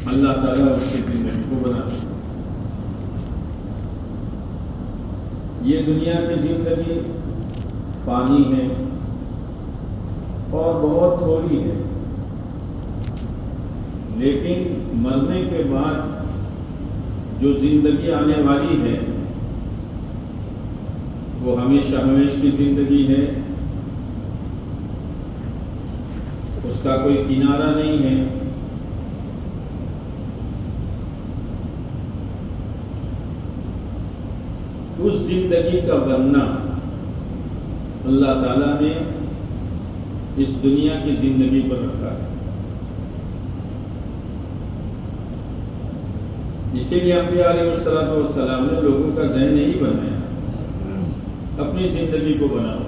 اللہ تعالیٰ اس کی زندگی کو بنا. یہ دنیا کی زندگی فانی ہے اور بہت تھوڑی ہے، لیکن مرنے کے بعد جو زندگی آنے والی ہے وہ ہمیشہ ہمیش کی زندگی ہے. اس کا کوئی کنارہ نہیں ہے. اس زندگی کا بننا اللہ تعالیٰ نے اس دنیا کی زندگی پر رکھا ہے. اسی لیے انبیاء علیہ السلام نے لوگوں کا ذہن نہیں بنایا، اپنی زندگی کو بناؤ.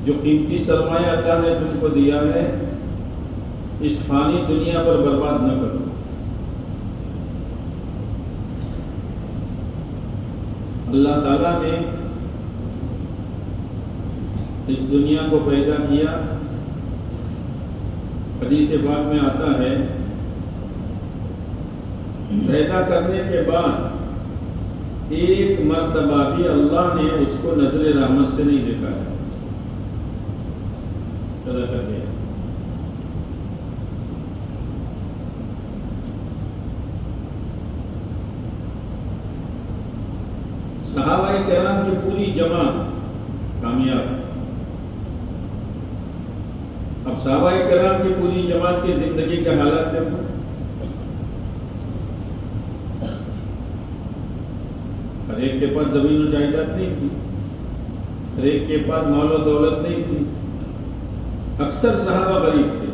جو قیمتی سرمایہ اللہ نے تم کو دیا ہے اس فانی دنیا پر برباد نہ کرو. اللہ تعالیٰ نے اس دنیا کو پیدا کیا. حدیث پاک میں آتا ہے پیدا کرنے کے بعد ایک مرتبہ بھی اللہ نے اس کو نظر رحمت سے نہیں دیکھا ہے. پیدا کر دیا. صحابہ کرام کی پوری جماعت کامیاب. اب صحابہ کرام کی پوری جماعت کی زندگی کے حالات دیکھو. ہر ایک کے پاس زمین و جائیداد نہیں تھی، ہر ایک کے پاس مال و دولت نہیں تھی. اکثر صحابہ غریب تھے،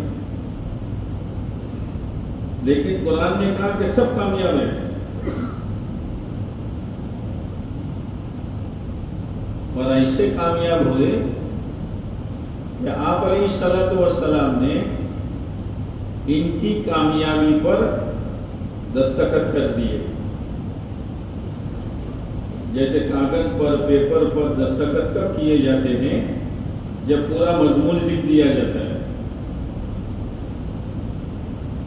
لیکن قرآن نے کہا کہ سب کامیاب ہیں. اور ایسے کامیاب ہوئے کہ آپ علیہ السلام نے ان کی کامیابی پر دستخط کر دیے. جیسے کاغذ پر پیپر پر دستخط کب کیے جاتے ہیں؟ جب پورا مضمون لکھ دیا جاتا ہے،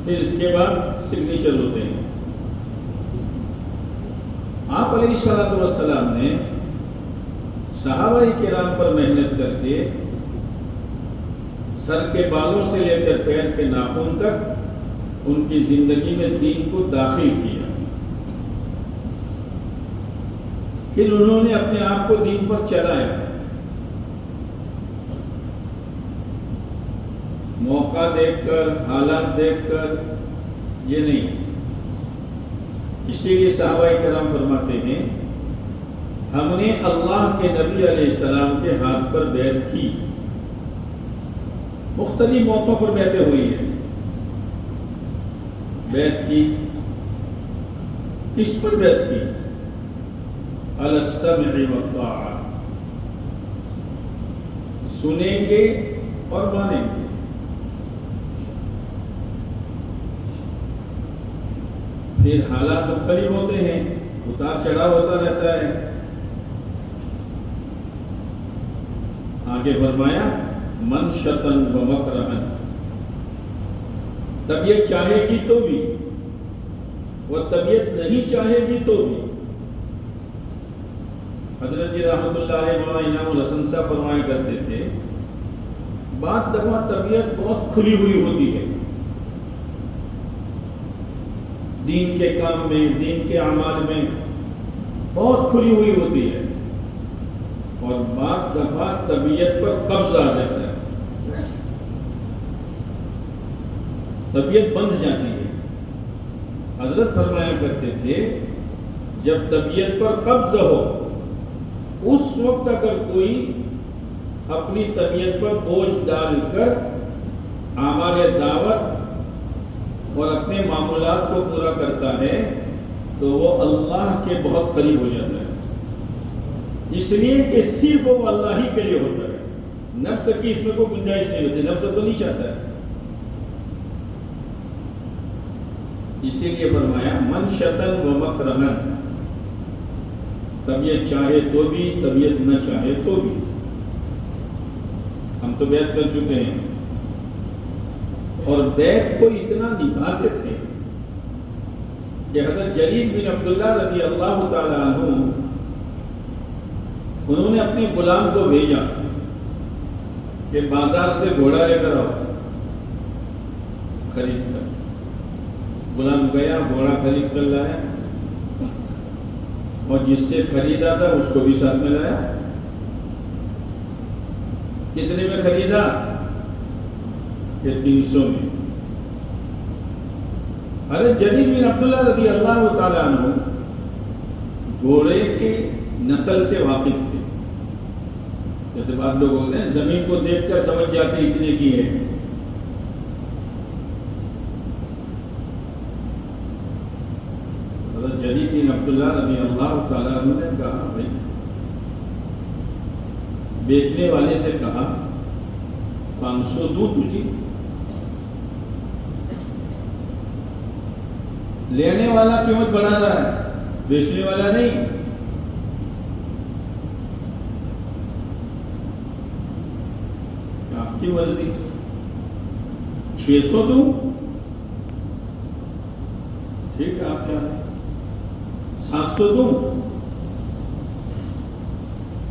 پھر اس کے بعد سگنیچر ہوتے ہیں. آپ علیہ السلام نے صحابہ کرام پر محنت کر کے سر کے بالوں سے لے کر پیر کے ناخن تک ان کی زندگی میں دین کو داخل کیا. پھر انہوں نے اپنے آپ کو دین پر چلایا. موقع دیکھ کر، حالات دیکھ کر یہ نہیں. اسی لیے صحابہ کرام فرماتے ہیں ہم نے اللہ کے نبی علیہ السلام کے ہاتھ پر بیعت کی. مختلف موقعوں پر بیعتیں ہوئی ہیں. بیعت کی، کس پر بیعت کی؟ علی السمع والطاعہ. سنیں گے اور مانیں گے. پھر حالات مختلف ہوتے ہیں، اتار چڑھاؤ ہوتا رہتا ہے. آگے فرمایا منشطن و مکرہن. طبیعت چاہے گی تو بھی اور طبیعت نہیں چاہے گی تو بھی. حضرت جی رحمۃ اللہ علیہ مولانا انعام الحسن صاحب فرمایا کرتے تھے بعض دفعہ طبیعت بہت کھلی ہوئی ہوتی ہے دین کے کام میں، دین کے اعمال میں بہت کھلی ہوئی ہوتی ہے، اور بعض دفعہ طبیعت پر قبضہ آ جاتا ہے، طبیعت بندھ جاتی ہے. حضرت فرمایا کرتے تھے جب طبیعت پر قبضہ ہو اس وقت اگر کوئی اپنی طبیعت پر بوجھ ڈال کر اعمال دعوت اور اپنے معمولات کو پورا کرتا ہے تو وہ اللہ کے بہت قریب ہو جاتا ہے. اس لیے کہ صرف وہ اللہ ہی کے لیے ہوتا ہے. نفس کی اس میں کوئی گنجائش نہیں ہوتی، نفس تو نہیں چاہتا ہے. اسی لیے فرمایا منشطن و مکرہن. طبیعت چاہے تو بھی، طبیعت نہ چاہے تو بھی. ہم تو بیعت کر چکے ہیں، اور بیعت کو اتنا نبھاتے تھے کہ حضرت جریر بن عبداللہ رضی اللہ تعالیٰ عنہ انہوں نے اپنے غلام کو بھیجا کہ بازار سے گھوڑا لے کر آؤ خرید کر. غلام گیا, گھوڑا خرید کر لایا اور جس سے خریدا تھا اس کو بھی ساتھ میں لایا. کتنے میں خریدا؟ کہ 300 میں. حضرت جریر بن عبداللہ رضی اللہ تعالیٰ عنہ گھوڑے کی نسل سے واقف تھے. جیسے بعض لوگ ہوتے ہیں زمین کو دیکھ کر سمجھ جاتے اتنے کی ہے. حضرت جریر بن عبداللہ رضی اللہ تعالیٰ عنہ نے کہا بھائی, بیچنے والے سے کہا 500 دوں تجھے, لینے والا قیمت بڑھا رہا ہے, بیچنے والا نہیں. آپ کی مرضی, 600 دوں, ٹھیک ہے آپ چاہیں 700 دوں.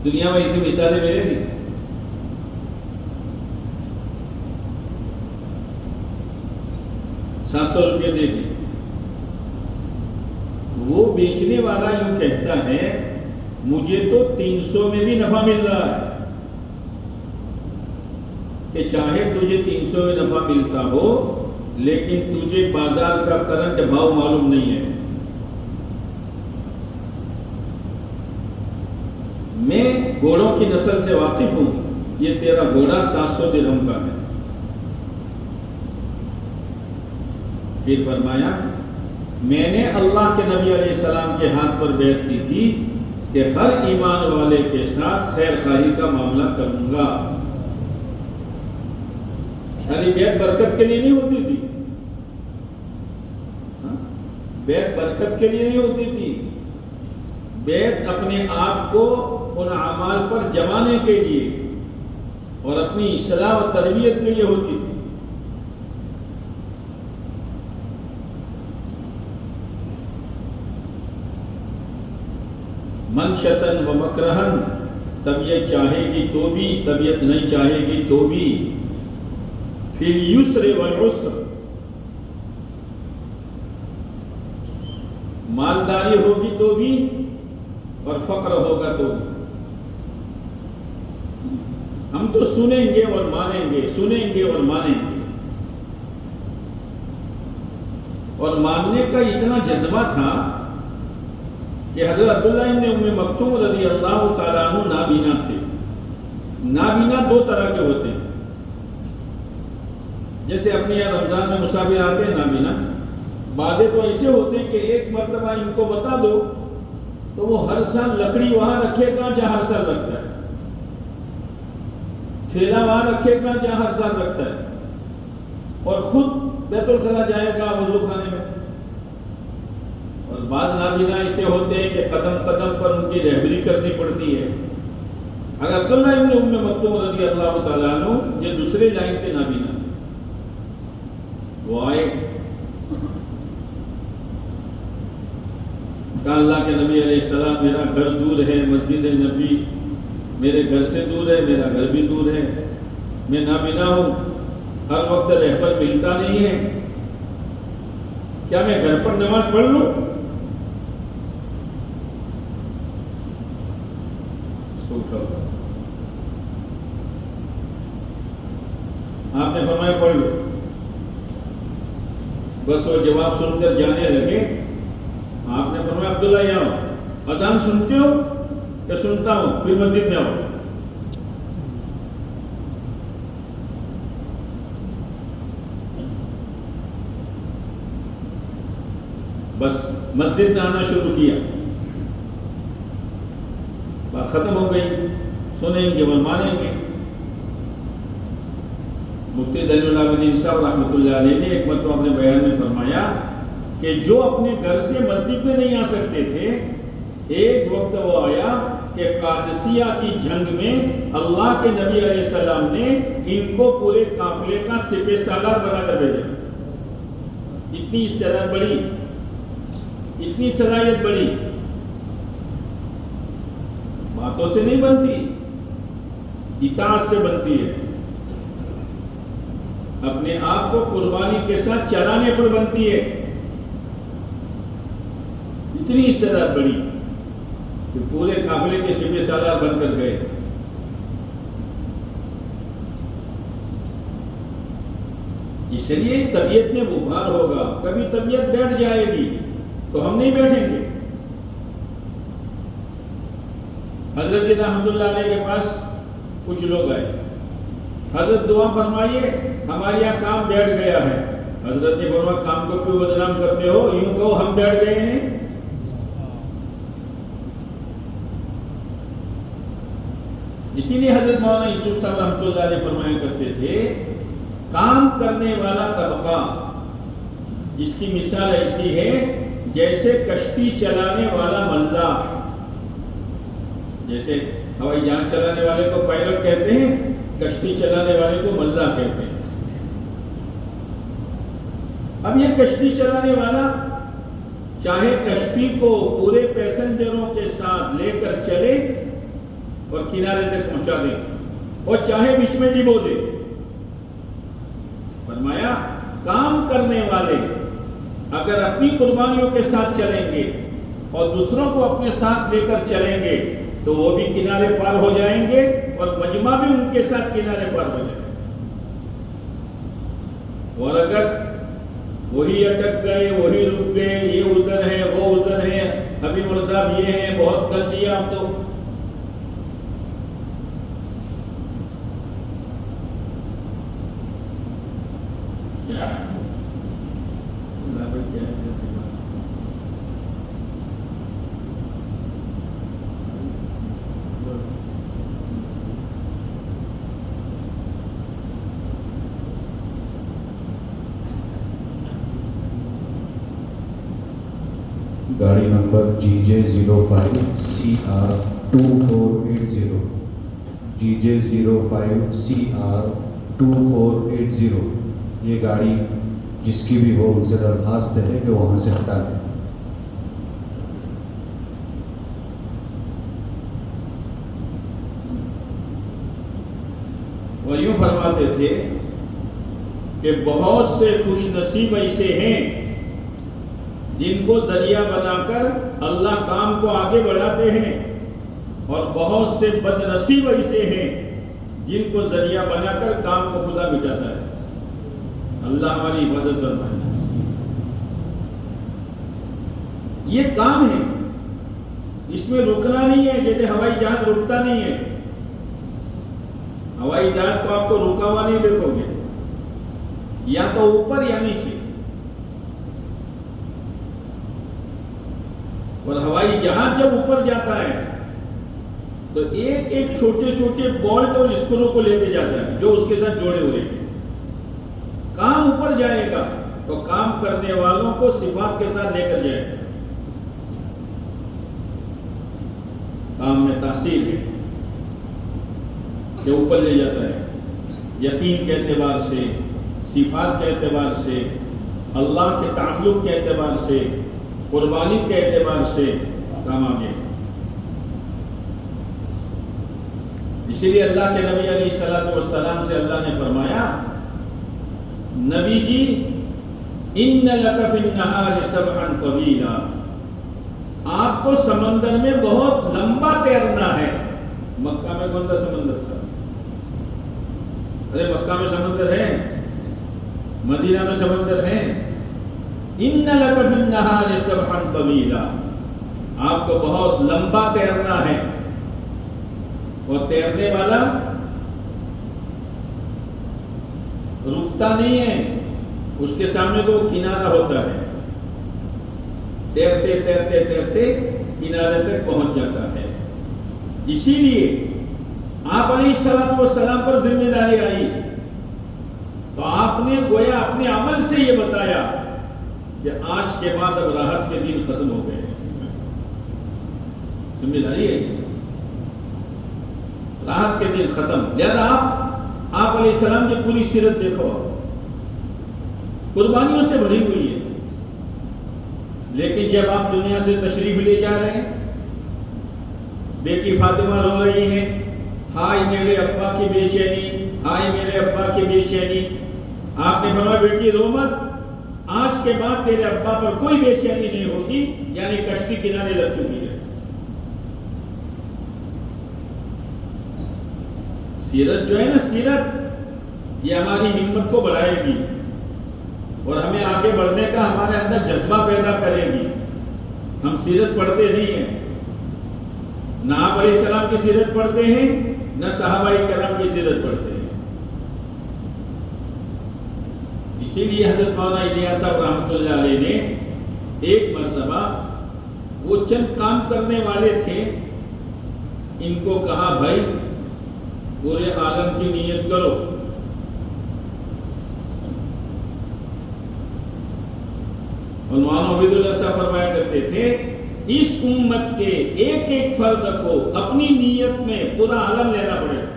دنیا میں ایسی مثالیں ملے گی. 700 روپئے دے دی. وہ بیچنے والا یوں کہتا ہے مجھے تو 300 میں بھی نفع مل رہا ہے, کہ چاہے تجھے 300 میں نفع ملتا ہو لیکن تجھے بازار کا کرنٹ بھاؤ معلوم نہیں ہے. میں گھوڑوں کی نسل سے واقف ہوں, یہ تیرا گھوڑا 700 درہم کا ہے. پھر فرمایا میں نے اللہ کے نبی علیہ السلام کے ہاتھ پر بیعت کی تھی کہ ہر ایمان والے کے ساتھ خیر خواہی کا معاملہ کروں گا. یعنی بیعت برکت کے لیے نہیں ہوتی تھی, بیعت برکت کے لیے نہیں ہوتی تھی, بیعت اپنے آپ کو ان اعمال پر جمانے کے لیے اور اپنی اصلاح و تربیت کے لیے ہوتی تھی. منشتن و مکرہن, طبیعت چاہے گی تو بھی, طبیعت نہیں چاہے گی تو بھی. فی الیسر والعسر, مالداری ہوگی تو بھی اور فقر ہوگا تو بھی. ہم تو سنیں گے اور مانیں گے, سنیں گے اور مانیں گے. اور ماننے کا اتنا جذبہ تھا کہ حضرت عبداللہ ابن ام مکتوم رضی اللہ تعالیٰ عنہ نابینا تھے. نابینا 2 طرح کے ہوتے ہیں. جیسے اپنے یہاں رمضان میں مسافر آتے ہیں نابینا, بعضے تو ایسے ہوتے ہیں کہ ایک مرتبہ ان کو بتا دو تو وہ ہر سال لکڑی وہاں رکھے گا جہاں ہر سال رکھتا ہے, ٹھیلا وہاں رکھے گا جہاں ہر سال رکھتا ہے, اور خود بیت الخلا جائے گا وضو خانے میں. اور بعض نابینا ایسے ہوتے ہیں کہ قدم قدم پر ان کی رہبری کرنی پڑتی ہے. اگر عبداللہ ابن ام مکتوم رضی اللہ تعالیٰ عنہ یہ دوسرے لائن کے نابینا تھے. وہ آئے, کہا اللہ کے نبی علیہ السلام میرا گھر دور ہے, مسجد نبی میرے گھر سے دور ہے, میرا گھر بھی دور ہے, میں نابینا ہوں, ہر وقت رہبر ملتا نہیں ہے, کیا میں گھر پر نماز پڑھ لوں؟ اس کو اٹھاؤ. آپ نے فرمایا پڑھ لو. بس وہ جواب سن کر جانے لگے. آپ نے فرمایا عبداللہ یہاں اذان سنتے ہو؟ کہ سنتا ہوں. پھر مسجد میں آؤ. بس مسجد میں آنا شروع کیا, بات ختم ہو گئی. سنیں گے اور مانیں گے. مفتی زین العابدین صاحب رحمۃ اللہ علیہ نے ایک مرتبہ اپنے بیان میں فرمایا کہ جو اپنے گھر سے مسجد میں نہیں آ سکتے تھے, ایک وقت وہ آیا کہ قادسیہ کی جنگ میں اللہ کے نبی علیہ السلام نے ان کو پورے قافلے کا سپہ سالار بنا کر بھیجا. اتنی استعداد بڑی, اتنی صلاحیت بڑی. باتوں سے نہیں بنتی, اطاعت سے بنتی ہے. اپنے آپ کو قربانی کے ساتھ چلانے پر بنتی ہے. اتنی استعداد بڑی کہ پورے قافلے کے سپہ سالار بن کر گئے. اس لیے طبیعت میں بخار ہوگا, کبھی طبیعت بیٹھ جائے گی تو ہم نہیں بیٹھیں گے. حضرت رحمت اللہ علیہ کے پاس کچھ لوگ آئے, حضرت دعا فرمائیے ہمارے یہاں کام بیٹھ گیا ہے. حضرت نے فرمایا کام کو کیوں بدنام کرتے ہو, یوں کہو ہم بیٹھ گئے ہیں. اسی لیے حضرت مولانا یوسف صاحب رحمۃ اللہ علیہ فرمایا کرتے تھے کام کرنے والا طبقہ اس کی مثال ایسی ہے جیسے کشتی چلانے والا ملاح. جیسے ہوائی جہاز چلانے والے کو پائلٹ کہتے ہیں, کشتی چلانے والے کو ملاح کہتے ہیں. اب یہ کشتی چلانے والا چاہے کشتی کو پورے پیسنجروں کے ساتھ لے کر چلے اور کنارے تک پہنچا دے, اور چاہے بیچ میں ڈبو دے. فرمایا کام کرنے والے اگر اپنی قربانیوں کے ساتھ چلیں گے اور دوسروں کو اپنے ساتھ لے کر چلیں گے تو وہ بھی کنارے پار ہو جائیں گے اور مجمع بھی ان کے ساتھ کنارے پار ہو جائیں گے. اور اگر وہی اٹک گئے, وہی رک گئے, یہ عذر ہے وہ عذر ہے, ابھی مول صاحب یہ ہے, بہت کر دیا اب تو, گاڑی نمبر GJ05CR2480 GJ05CR2480. یہ گاڑی جس کی بھی ہو ان سے درخواست ہے کہ وہاں سے ہٹا دیں. اور یوں فرماتے تھے کہ بہت سے خوش نصیب ایسے ہیں جن کو ذریعہ بنا کر اللہ کام کو آگے بڑھاتے ہیں, اور بہت سے بد نصیب ایسے ہیں جن کو ذریعہ بنا کر کام کو خدا مٹاتا ہے. اللہ ہماری حفاظت فرمائے. یہ کام ہے, اس میں رکنا نہیں ہے. جیسے ہوائی جہاز رکتا نہیں ہے, ہوائی جہاز کو آپ کو رکا ہوا نہیں دیکھو گے, یا تو اوپر یا نیچے. اور ہوائی جہاز جب اوپر جاتا ہے تو ایک ایک چھوٹے چھوٹے بولٹ اور اسکرو کو لے کے جاتا ہے جو اس کے ساتھ جوڑے ہوئے ہیں. کام اوپر جائے گا تو کام کرنے والوں کو صفات کے ساتھ لے کر جائے گا. کام میں تاثیر ہے کہ اوپر لے جاتا ہے. یقین کے اعتبار سے, صفات کے اعتبار سے, اللہ کے تعلق کے اعتبار سے, قربانی کے اعتبار سے کام آگے. اسی لیے اللہ کے نبی علیہ السلام سے اللہ نے فرمایا نبی جی ان لک فی النہار سبحا طویلا, آپ کو سمندر میں بہت لمبا تیرنا ہے. مکہ میں کون سا سمندر تھا؟ ارے مکہ میں سمندر ہے, مدینہ میں سمندر ہے. ان لک فی النہار سبحا طویلا, آپ کو بہت لمبا تیرنا ہے. اور تیرنے والا رکتا نہیں ہے, اس کے سامنے تو وہ کنارہ ہوتا ہے, تیرتے تیرتے تیرتے کنارے تک پہنچ جاتا ہے. اسی لیے آپ علیہ السلام پر ذمہ داری آئی تو آپ نے گویا اپنے عمل سے یہ بتایا کہ آج کے بعد اب راحت کے دن ختم ہو گئے. ذمہ داری ہے. راحت کے دن ختم. لہذا آپ علیہ السلام کی پوری سیرت دیکھو, قربانیوں سے بھری ہوئی ہے. لیکن جب آپ دنیا سے تشریف لے جا رہے ہیں, بیٹی فاطمہ رو رہی ہے, ہائے میرے ابا کی بے چینی, ہائے میرے ابا کی بے چینی. آپ نے فرمایا بیٹی رو مت, آج کے بعد تیرے ابا پر کوئی بے چینی نہیں ہوگی, یعنی کشتی کنارے لگ چکی ہے. سیرت جو ہے نا, سیرت یہ ہماری ہمت کو بڑھائے گی اور ہمیں آگے بڑھنے کا ہمارے اندر جذبہ پیدا کرے گی. ہم سیرت پڑھتے نہیں ہیں, نہ آپ علیہ السلام کی سیرت پڑھتے ہیں, نہ صحابہ کرام کی سیرت پڑھتے ہیں. اسی لیے حضرت مولانا الیاس صاحب رحمۃ اللہ علیہ نے ایک مرتبہ, وہ چند کام کرنے والے تھے, ان کو کہا بھائی پورے عالم کی نیت کرو. اور مولانا عبید اللہ صاحب فرمایا کرتے تھے, اس امت کے ایک ایک فرد کو اپنی نیت میں پورا عالم لینا پڑے گا.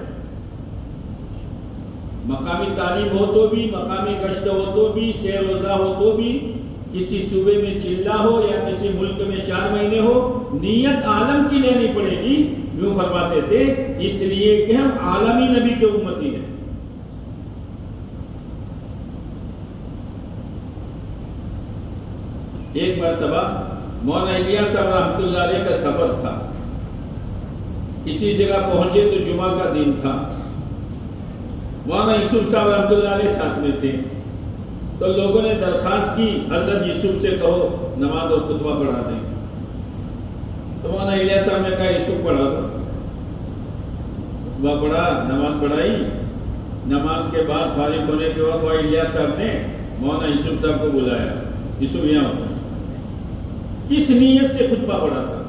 مقامی تعلیم ہو تو بھی, مقامی گشت ہو تو بھی, سیر روزہ ہو تو بھی, کسی صوبے میں چلہ ہو یا کسی ملک میں 4 مہینے ہو, نیت عالم کی لینی پڑے گی. یوں فرماتے تھے اس لیے کہ ہم عالمی نبی کے امتی ہیں. ایک مرتبہ مولانا الیاس صاحب رحمۃ اللہ علیہ کا سفر تھا, کسی جگہ پہنچے تو جمعہ کا دن تھا. مولانا یوسف صاحب رحمۃ اللہ علیہ ساتھ میں تھے, تو لوگوں نے درخواست کی حضرت یوسف سے کہو نماز اور خطبہ پڑھا دیں. تو مولانا الیاس صاحب نے کہا یوسف پڑھا دو. خطبہ پڑھا, نماز پڑھائی. نماز کے بعد فارغ ہونے کے وقت الیاس صاحب نے مولانا یوسف صاحب کو بلایا, یوسف یہاں ہوتا, کس نیت سے خطبہ پڑھا تھا؟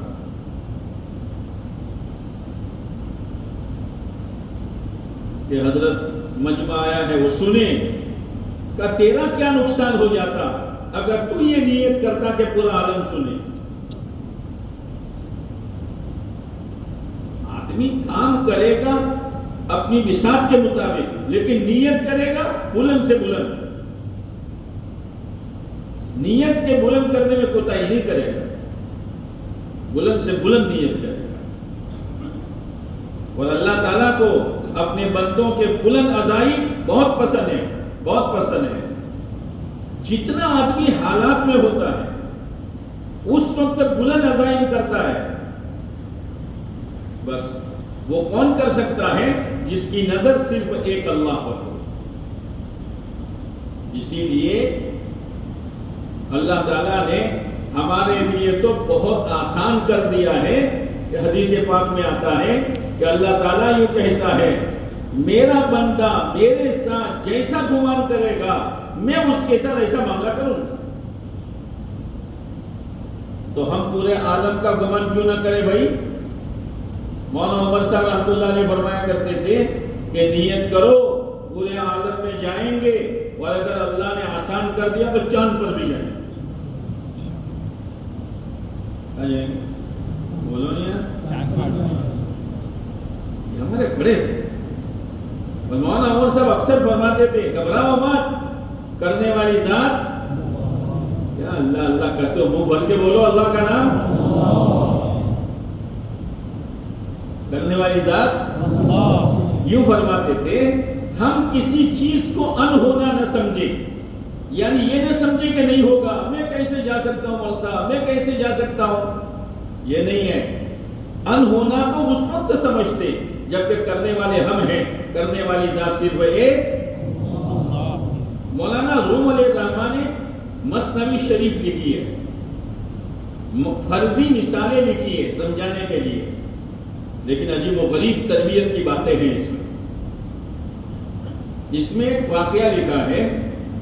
کہ حضرت مجمع آیا ہے وہ سنیں, کہ تیرا کیا نقصان ہو جاتا اگر تو یہ نیت کرتا کہ پورا عالم سنے. آدمی کام کرے گا اپنی بساط کے مطابق, لیکن نیت کرے گا بلند سے بلند. نیت کے بلند کرنے میں کوتاہی نہیں کرے گا, بلند سے بلند نیت کرے گا. اور اللہ تعالیٰ کو اپنے بندوں کے بلند عزائم بہت پسند ہے, بہت پسند ہے. جتنا آدمی حالات میں ہوتا ہے اس وقت بلند عزائم کرتا ہے, بس وہ کون کر سکتا ہے جس کی نظر صرف ایک اللہ پر ہو. اسی لیے اللہ تعالیٰ نے ہمارے لیے تو بہت آسان کر دیا ہے کہ حدیث پاک میں آتا ہے کہ اللہ تعالیٰ یوں کہتا ہے, میرا بندہ میرے ساتھ جیسا گمان کرے گا میں اس کے ساتھ ایسا معاملہ کروں گا. تو ہم پورے عالم کا گمان کیوں نہ کریں بھائی. مولانا عمر صاحب رحمۃ اللہ علیہ فرمایا کرتے تھے کہ نیت کرو پورے عالم میں جائیں گے, اور اگر اللہ نے آسان کر دیا تو چاند پر بھی جائیں گے. بولو نہیں یہ ہمارے بڑے تھے. مولانا عمر صاحب اکثر فرماتے تھے گھبراؤ مت, کرنے والی ذات, یا اللہ اللہ کرتے ہو منہ بھر کے بولو اللہ کا نام, کرنے والی ذات. یوں فرماتے تھے ہم کسی چیز کو ان ہونا نہ سمجھیں, یعنی یہ نہ سمجھے کہ نہیں ہوگا, میں کیسے جا سکتا ہوں مول صاحب, میں کیسے جا سکتا ہوں. یہ نہیں ہے. ان ہونا کو اس وقت سمجھتے جبکہ کرنے والے ہم ہیں, کرنے والی ذات صرف ایک. مولانا روم علیہ الرحمٰن نے مثنوی شریف لکھی ہے, فرضی مثالیں لکھی ہے سمجھانے کے لیے, لیکن عجیب و غریب تربیت کی باتیں ہیں اس میں. اس میں ایک واقعہ لکھا ہے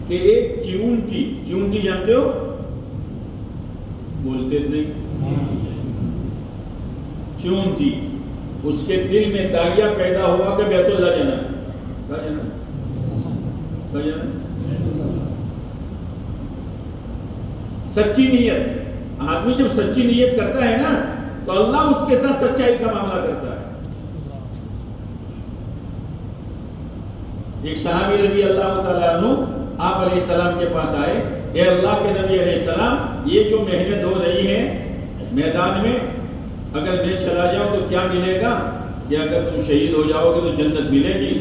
کہ ایک چیونٹی جانتے ہو, بولتے نہیں, چیونٹی, اس کے دل میں داغیہ پیدا ہوا کہ بیت اللہ جانا ہے. سچی نیت, آدمی جب سچی نیت کرتا ہے نا تو اللہ اس کے ساتھ سچائی کا معاملہ کرتا ہے. ایک صحابی رضی اللہ تعالیٰ عنہ آپ علیہ السلام کے پاس آئے، اے اللہ کے نبی علیہ السلام، یہ جو محنت ہو رہی ہے میدان میں، اگر میں چلا جاؤں تو کیا ملے گا؟ کہ اگر تم شہید ہو جاؤ گے تو جنت ملے گی۔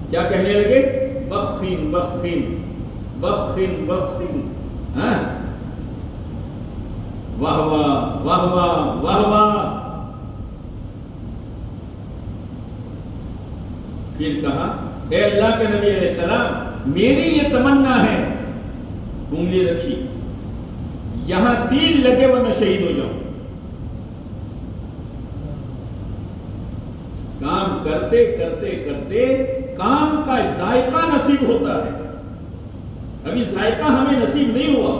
کیا کہنے لگے؟ بخن بخن بخن بخن، ہاں، واہ واہ واہ واہ واہ واہ۔ پھر کہا، اے اللہ کے نبی علیہ السلام، میری یہ تمنا ہے، انگلی رکھی، یہاں تیر لگے وہ میں شہید ہو جاؤں۔ کام کرتے کرتے کرتے کام کا ذائقہ نصیب ہوتا ہے۔ ابھی ذائقہ ہمیں نصیب نہیں ہوا،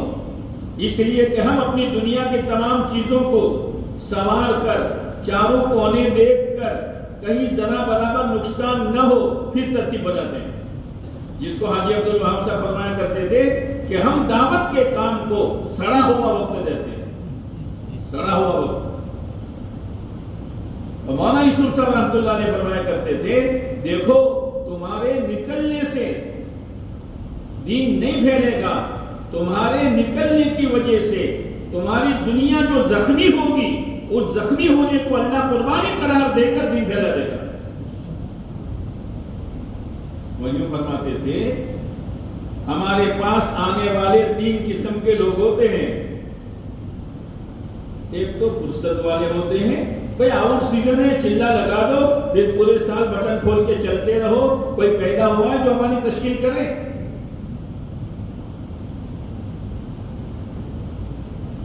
اس لیے کہ ہم اپنی دنیا کے تمام چیزوں کو سنوار کر، چاروں کونے دیکھ کر، کہیں ذرا برابر نقصان نہ ہو، پھر ترتیب بناتے ہیں۔ جس کو حاجی عبد الوہاب صاحب فرمایا کرتے تھے کہ ہم دعوت کے کام کو سڑا ہوا وقت دیتے ہیں، سڑا ہوا وقت۔ اور مولانا یوسف صاحب رحمۃ اللہ علیہ فرمایا کرتے تھے، دیکھو تمہارے نکلنے سے دین نہیں پھیلے گا، تمہارے نکلنے کی وجہ سے تمہاری دنیا جو زخمی ہوگی، اس زخمی ہونے کو اللہ قربانی قرار دے کر دین پھیلا دے گا۔ وہ یوں فرماتے تھے، ہمارے پاس آنے والے 3 قسم کے لوگ ہوتے ہیں۔ ایک تو فرصت والے ہوتے ہیں، بھئی آؤٹ سیزن ہے، چلا لگا دو، پھر پورے سال بٹن کھول کے چلتے رہو، کوئی پیدا ہوا ہے جو ہماری تشکیل کرے۔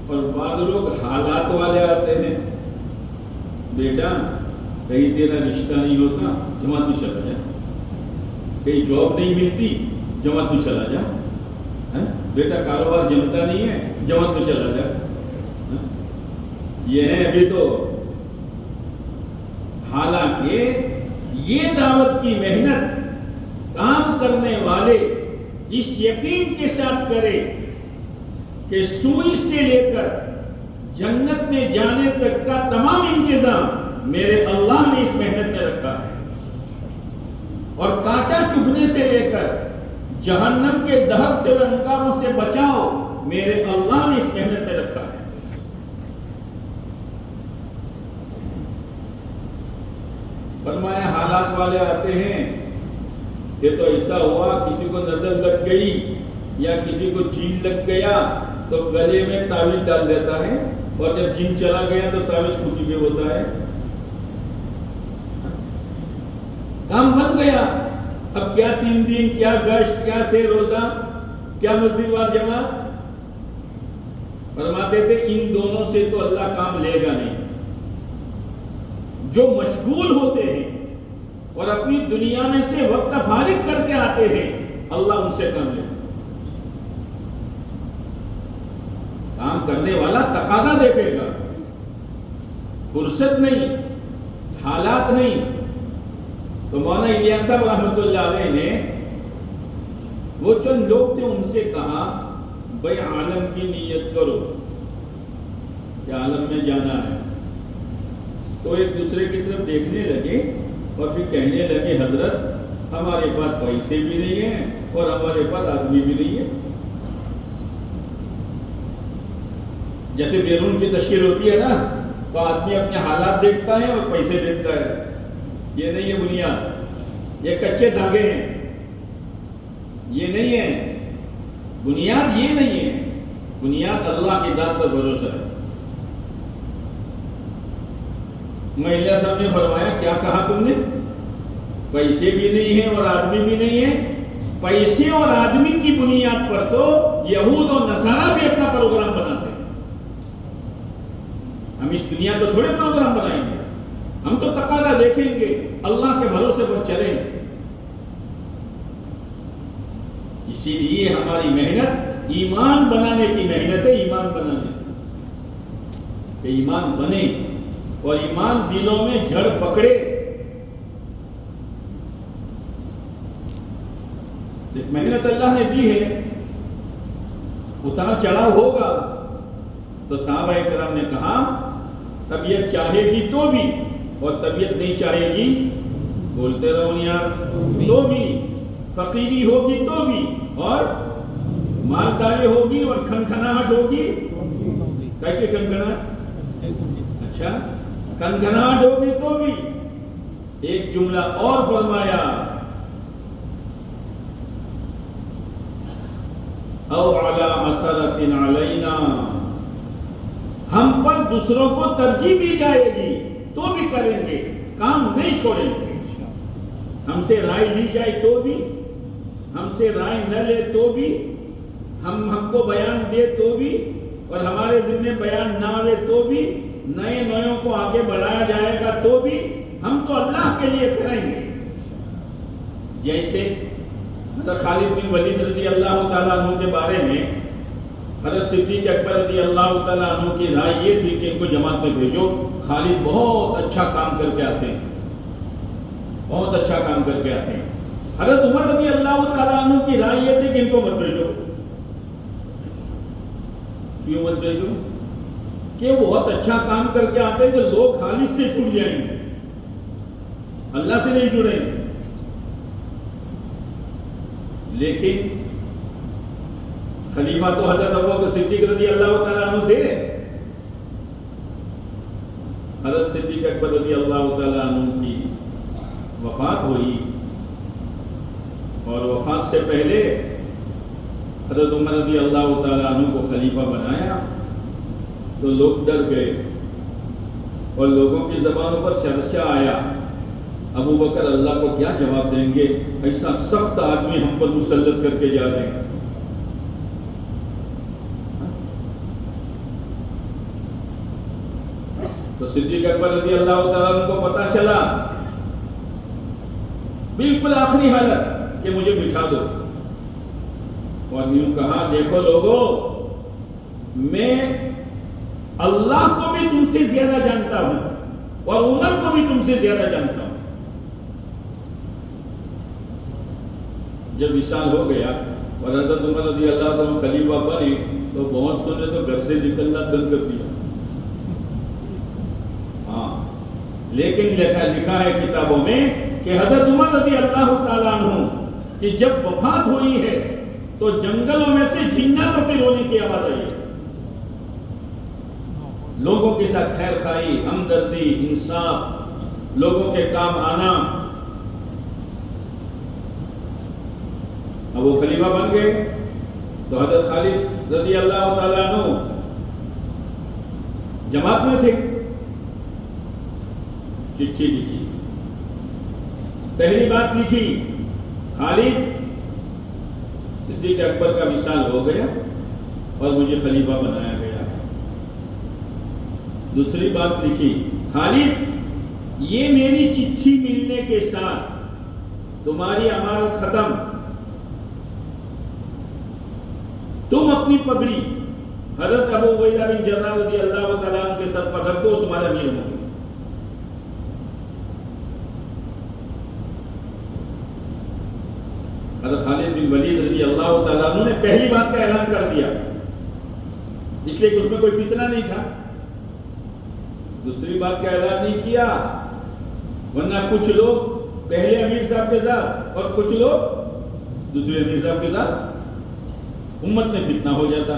اور بعض لوگ حالات والے آتے ہیں، بیٹا کہیں تیرا رشتہ نہیں ہوتا، جماعت میں چلا جا، کہیں جاب نہیں ملتی، جماعت میں چلا جا، بیٹا کاروبار جمتا نہیں ہے، جماعت میں چلا جا۔ یہ ہے ابھی تو، حالانکہ یہ دعوت کی محنت کام کرنے والے اس یقین کے ساتھ کرے کہ سوئی سے لے کر جنت میں جانے تک کا تمام انتظام میرے اللہ نے اس محنت میں رکھا ہے، اور کانٹا چبھنے سے لے کر جہنم کے دہکتے ہوئے انگاروں سے بچاؤ میرے اللہ نے اس محنت میں رکھا ہے۔ فرمایا حالات والے آتے ہیں، یہ تو ایسا ہوا کسی کو نظر لگ گئی یا کسی کو جین لگ گیا تو گلے میں تعویذ ڈال دیتا ہے، اور جب جن چلا گیا تو تعویذ خوشی بھی ہوتا ہے۔ کام بن گیا، اب کیا 3 دن، کیا گشت، کیا سے روزہ، کیا مسجد وار جماعت۔ فرماتے تھے ان دونوں سے تو اللہ کام لے گا نہیں۔ جو مشغول ہوتے ہیں اور اپنی دنیا میں سے وقت فارغ کر کے آتے ہیں، اللہ ان سے کام لے گا۔ کام کرنے والا تقاضا دیکھے گا، فرصت نہیں، حالات نہیں۔ تو مولانا الیاس صاحب رحمۃ اللہ علیہ نے وہ چند لوگ تھے، ان سے کہا بھائی عالم کی نیت کرو کہ عالم میں جانا ہے۔ تو ایک دوسرے کی طرف دیکھنے لگے اور پھر کہنے لگے حضرت ہمارے پاس پیسے بھی نہیں ہیں اور ہمارے پاس آدمی بھی نہیں ہے۔ جیسے بیرون کی تشکیل ہوتی ہے نا، تو آدمی اپنے حالات دیکھتا ہے اور پیسے دیکھتا ہے، یہ نہیں ہے بنیاد، یہ کچے دھاگے ہیں، یہ نہیں ہے بنیاد، یہ نہیں ہے بنیاد، اللہ کی ذات پر بھروسہ ہے۔ مہیلا صاحب نے فرمایا کیا کہا تم نے؟ پیسے بھی نہیں ہیں اور آدمی بھی نہیں ہے۔ پیسے اور آدمی کی بنیاد پر تو یہود اور نصارہ بھی اپنا پروگرام بناتے ہیں۔ ہم اس دنیا کو تھوڑے پروگرام بنائیں گے، ہم تو تقاضا دیکھیں گے، اللہ کے بھروسے پر چلیں گے۔ اسی لیے ہماری محنت ایمان بنانے کی محنت ہے، ایمان بنانے کہ ایمان بنے اور ایمان دلوں میں جھڑ پکڑے۔ محنت اللہ نے دی ہے، اتار چڑھاؤ ہوگا، تو صحابہ کرام نے کہا طبیعت چاہے گی تو بھی اور طبیعت نہیں چاہے گی بولتے رہو یار، تو بھی فقیری ہوگی تو بھی، اور مالداری ہوگی اور کھنکھناہٹ ہوگی، کہہ کے کھنکھناہٹ، اچھا کھنکھناہٹ ہوگی تو بھی۔ ایک جملہ اور فرمایا، او علی اثرۃ علینا، ہم پر دوسروں کو ترجیح دی جائے گی تو بھی کریں گے، کام نہیں چھوڑیں گے۔ ہم سے رائے لی جائے تو بھی، ہم سے رائے نہ لے تو بھی، ہم کو بیان دے تو بھی، اور ہمارے ذمہ بیان نہ آئے تو بھی، نئے نئےوں کو آگے بڑھایا جائے گا تو بھی، ہم تو اللہ کے لیے کریں گے۔ جیسے حضرت خالد بن ولید رضی اللہ تعالیٰ عنہ کے بارے میں حضرت صدیق اکبر رضی اللہ تعالیٰ عنہ کی رائے یہ تھی کہ ان کو جماعت میں بھیجو، خالد بہت اچھا کام کر کے آتے ہیں، بہت اچھا کام کر کے آتے ہیں۔ حضرت عمر رضی اللہ تعالیٰ عنہ کی رائے یہ تھی کہ ان کو مت بھیجو۔ کیوں مت بھیجو؟ کہ وہ بہت اچھا کام کر کے آتے ہیں کہ لوگ خالد سے جڑ جائیں گے، اللہ سے نہیں جڑیں گے۔ لیکن خلیفہ تو حضرت ابوبکر صدیق رضی اللہ تعالیٰ عنہ تھے۔ حضرت صدیق اکبر رضی اللہ تعالیٰ عنہ کی وفات ہوئی، اور وفات سے پہلے حضرت عمر رضی اللہ تعالیٰ عنہ کو خلیفہ بنایا تو لوگ ڈر گئے، اور لوگوں کی زبانوں پر چرچا آیا، ابو بکر اللہ کو کیا جواب دیں گے، ایسا سخت آدمی ہم پر مسلط کر کے جا رہے ہیں۔ تو صدیق اکبر رضی اللہ تعالیٰ عنہ کو پتا چلا بالکل آخری حالت کہ مجھے بٹھا دو، اور یوں کہا، دیکھو لوگوں، میں اللہ کو بھی تم سے زیادہ جانتا ہوں اور عمر کو بھی تم سے زیادہ جانتا ہوں۔ جب وصال ہو گیا اور حضرت عمر رضی اللہ تعالیٰ خلیفہ بنے تو بہت سو نے تو گھر سے نکلنا بند کر دیا۔ ہاں، لیکن لکھا ہے کتابوں میں کہ حضرت عمر رضی اللہ تعالیٰ عنہ کہ جب وفات ہوئی ہے تو جنگلوں میں سے جناتوں کے رونے کی آواز آئی ہے۔ لوگوں کے ساتھ خیر خواہی، ہمدردی، انصاف، لوگوں کے کام آنا۔ اب وہ خلیفہ بن گئے تو حضرت خالد رضی اللہ تعالیٰ عنہ جماعت میں تھے، چٹھی لکھی، پہلی بات لکھی، خالد صدیق اکبر کا وصال ہو گیا اور مجھے خلیفہ بنایا گیا۔ دوسری بات لکھی، خالد یہ میری چٹھی ملنے کے ساتھ تمہاری امانت ختم، تم اپنی پگڑی حضرت ابو عبیدہ بن جراح رضی اللہ تعالیٰ عنہ کے سر پر رکھ دو، تمہارا امیر ہو گیا۔ حضرت خالد بن ولید رضی اللہ تعالیٰ عنہ نے پہلی بات کا اعلان کر دیا، اس لیے کہ اس میں کوئی فتنہ نہیں تھا۔ دوسری بات کا اعلان نہیں کیا، ورنہ کچھ لوگ پہلے امیر صاحب کے ساتھ اور کچھ لوگ دوسرے امیر صاحب کے ساتھ، امت میں فتنہ ہو جاتا۔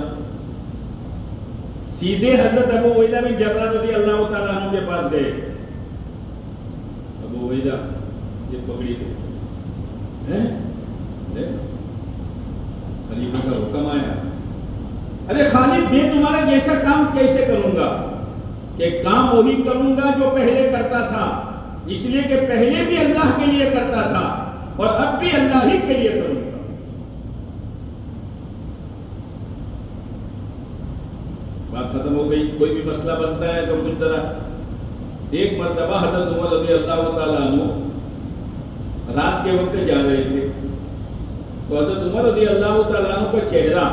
سیدھے حضرت ابو عبیدہ بن جراح رضی اللہ تعالیٰ عنہ کے پاس گئے، ابو عبیدہ یہ پکڑی دو، خلیفہ کا حکم آیا، ارے خالد میں تمہارا جیسا کام کیسے کروں گا، کہ کام وہی کروں گا جو پہلے کرتا تھا، اس لیے کہ پہلے بھی اللہ کے لیے کرتا تھا اور اب بھی اللہ ہی کے لیے کروں گا۔ بات ختم ہو گئی۔ کوئی بھی مسئلہ بنتا ہے تو کچھ طرح، ایک مرتبہ حضرت عمر رضی اللہ تعالیٰ عنہ رات کے وقت جا رہے تھے تو حضرت عمر رضی اللہ تعالیٰ عنہ کا چہرہ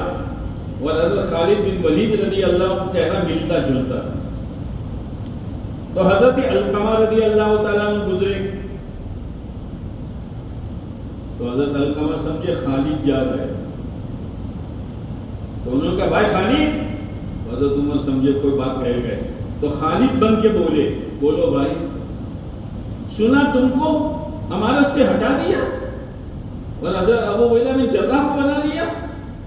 اور حضرت خالد بن ولید رضی اللہ عنہ کا چہرہ ملتا جلتا تھا، تو حضرت علقمہ رضی اللہ تعالیٰ عنہ گزرے تو حضرت علقمہ سمجھے خالد جا رہے، تو انہوں نے کہا بھائی خالد، تو حضرت عمر سمجھے کوئی بات کہہ گئے، تو خالد بن کے بولے، بولو بھائی، سنا تم کو امارت سے ہٹا دیا اور حضرت ابو عبیدہ بن جراح کو بنا لیا.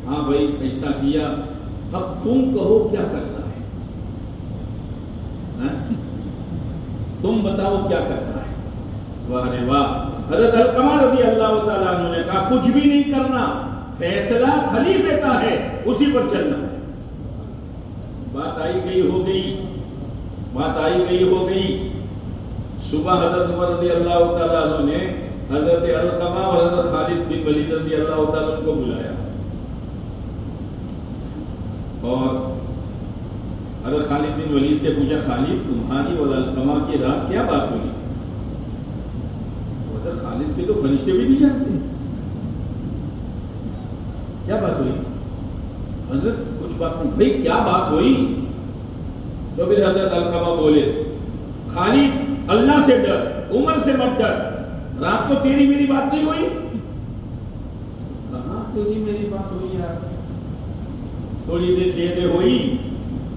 ہاں بھائی ایسا کیا, اب تم کہو کیا کرنا ہے, تم بتاؤ کیا کرنا ہے. واہ رے واہ. حضرت علقمہ رضی اللہ تعالیٰ عنہ نے کہا کچھ بھی نہیں کرنا, فیصلہ خلیفے کا ہے, اسی پر چلنا. بات آئی گئی ہو گئی, بات آئی گئی ہو گئی. صبح حضرت عمر رضی اللہ تعالیٰ عنہ نے حضرت علقمہ اور حضرت خالد بن ولید رضی اللہ تعالیٰ عنہ کو بلایا اور حضرت خالد بن ولید سے پوچھا, خالد تمہاری اور علقمہ کی رات کیا بات ہوئی؟ حضرت خالد کے تو فرشتے بھی نہیں جانتے, کیا بات ہوئی؟ حضرت کچھ بات نہیں. بھائی کیا بات ہوئی؟ تو پھر حضرت علقمہ بولے, خالد اللہ سے ڈر, عمر سے مت ڈر. رات کو تیری میری بات نہیں ہوئی؟ کہاں تیری میری بات ہوئی یار, تھوڑی دیر دے ہوئی.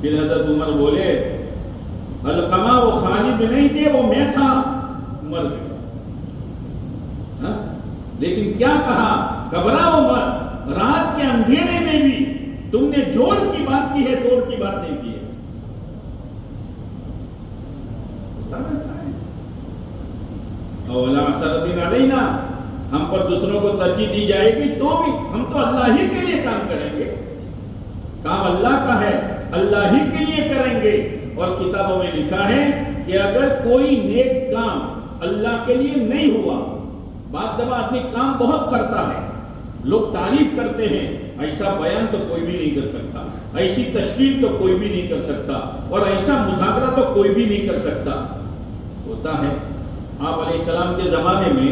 پھر حضرت عمر بولے, علقمہ وہ خالد نہیں تھے, وہ میں تھا. عمر گئے. لیکن کیا کہا, گھبراؤ مت, رات کے اندھیرے میں بھی تم نے جوڑ کی بات کی ہے, توڑ کی بات نہیں کی ہے. اولا عصرتن علینا, ہم پر دوسروں کو ترجیح دی جائے گی تو بھی ہم تو اللہ ہی کے لیے کام کریں گے. کام اللہ کا ہے, اللہ ہی کے لیے کریں گے. اور کتابوں میں لکھا ہے کہ اگر کوئی نیک کام اللہ کے لیے نہیں ہوا, بعض دفعہ آدمی کام بہت کرتا ہے, لوگ تعریف کرتے ہیں, ایسا بیان تو کوئی بھی نہیں کر سکتا, ایسی تشکیل تو کوئی بھی نہیں کر سکتا, اور ایسا مذاکرہ تو کوئی بھی نہیں کر سکتا. ہوتا ہے. آپ علیہ السلام کے زمانے میں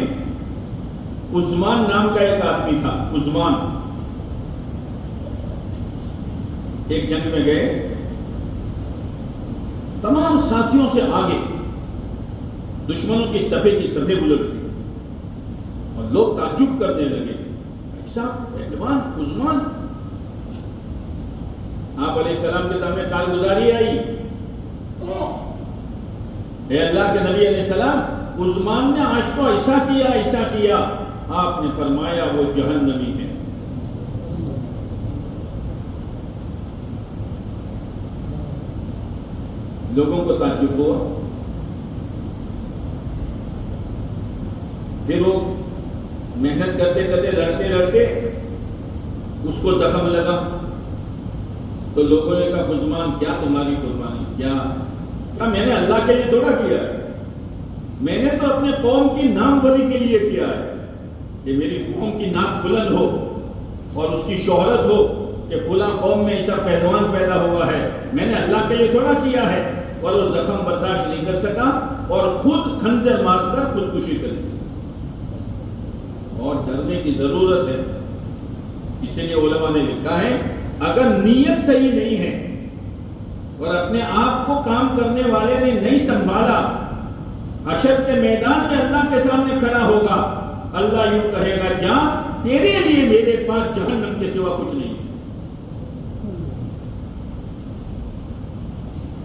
عثمان نام کا ایک آدمی تھا. عثمان ایک جنگ میں گئے, تمام ساتھیوں سے آگے, دشمنوں کی صفحے الٹ گئی اور لوگ تعجب کرنے لگے, ایسا پہلوان عثمان. آپ علیہ السلام کے سامنے کارگزاری آئی, اے اللہ کے نبی علیہ السلام, عثمان نے آج تو ایسا کیا ایسا کیا. آپ نے فرمایا وہ جہنمی ہے. لوگوں کو تعجب ہوا. پھر وہ محنت کرتے کرتے لڑتے لڑتے اس کو زخم لگا, تو لوگوں نے کہا عثمان کیا تمہاری قربانی, کیا کہا میں نے اللہ کے لیے تھوڑا کیا ہے, میں نے تو اپنے قوم کی ناموری کے لیے کیا ہے کہ میری قوم کی ناک بلند ہو اور اس کی شہرت ہو کہ فلاں قوم میں ایسا پہلوان پیدا ہوا ہے. میں نے اللہ کے لیے تھوڑا کیا ہے. اور وہ زخم برداشت نہیں کر سکا اور خود خنجر مار کر خودکشی کر لی. اور ڈرنے کی ضرورت ہے. اسی لیے علماء نے لکھا ہے اگر نیت صحیح نہیں ہے اور اپنے آپ کو کام کرنے والے نے نہیں سنبھالا, حشر کے میدان میں اللہ کے سامنے کھڑا ہوگا, اللہ یوں کہے گا جا تیرے لیے میرے پاس جہنم کے سوا کچھ نہیں.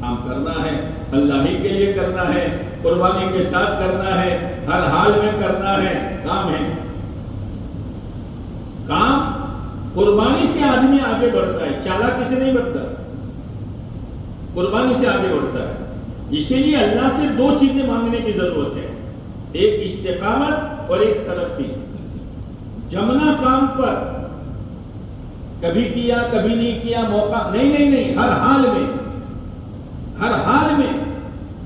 کام کرنا ہے, اللہ ہی کے لیے کرنا ہے, قربانی کے ساتھ کرنا ہے, ہر حال میں کرنا ہے. کام ہے, کام قربانی سے آدمی آگے بڑھتا ہے, چالاکی سے نہیں بڑھتا, قربانی سے آگے بڑھتا ہے. اسی لیے اللہ سے دو چیزیں مانگنے کی ضرورت ہے, ایک استقامت اور ایک ترقی. جمنا کام پر کبھی کیا کبھی نہیں کیا, موقع نہیں, ہر حال میں, ہر حال میں.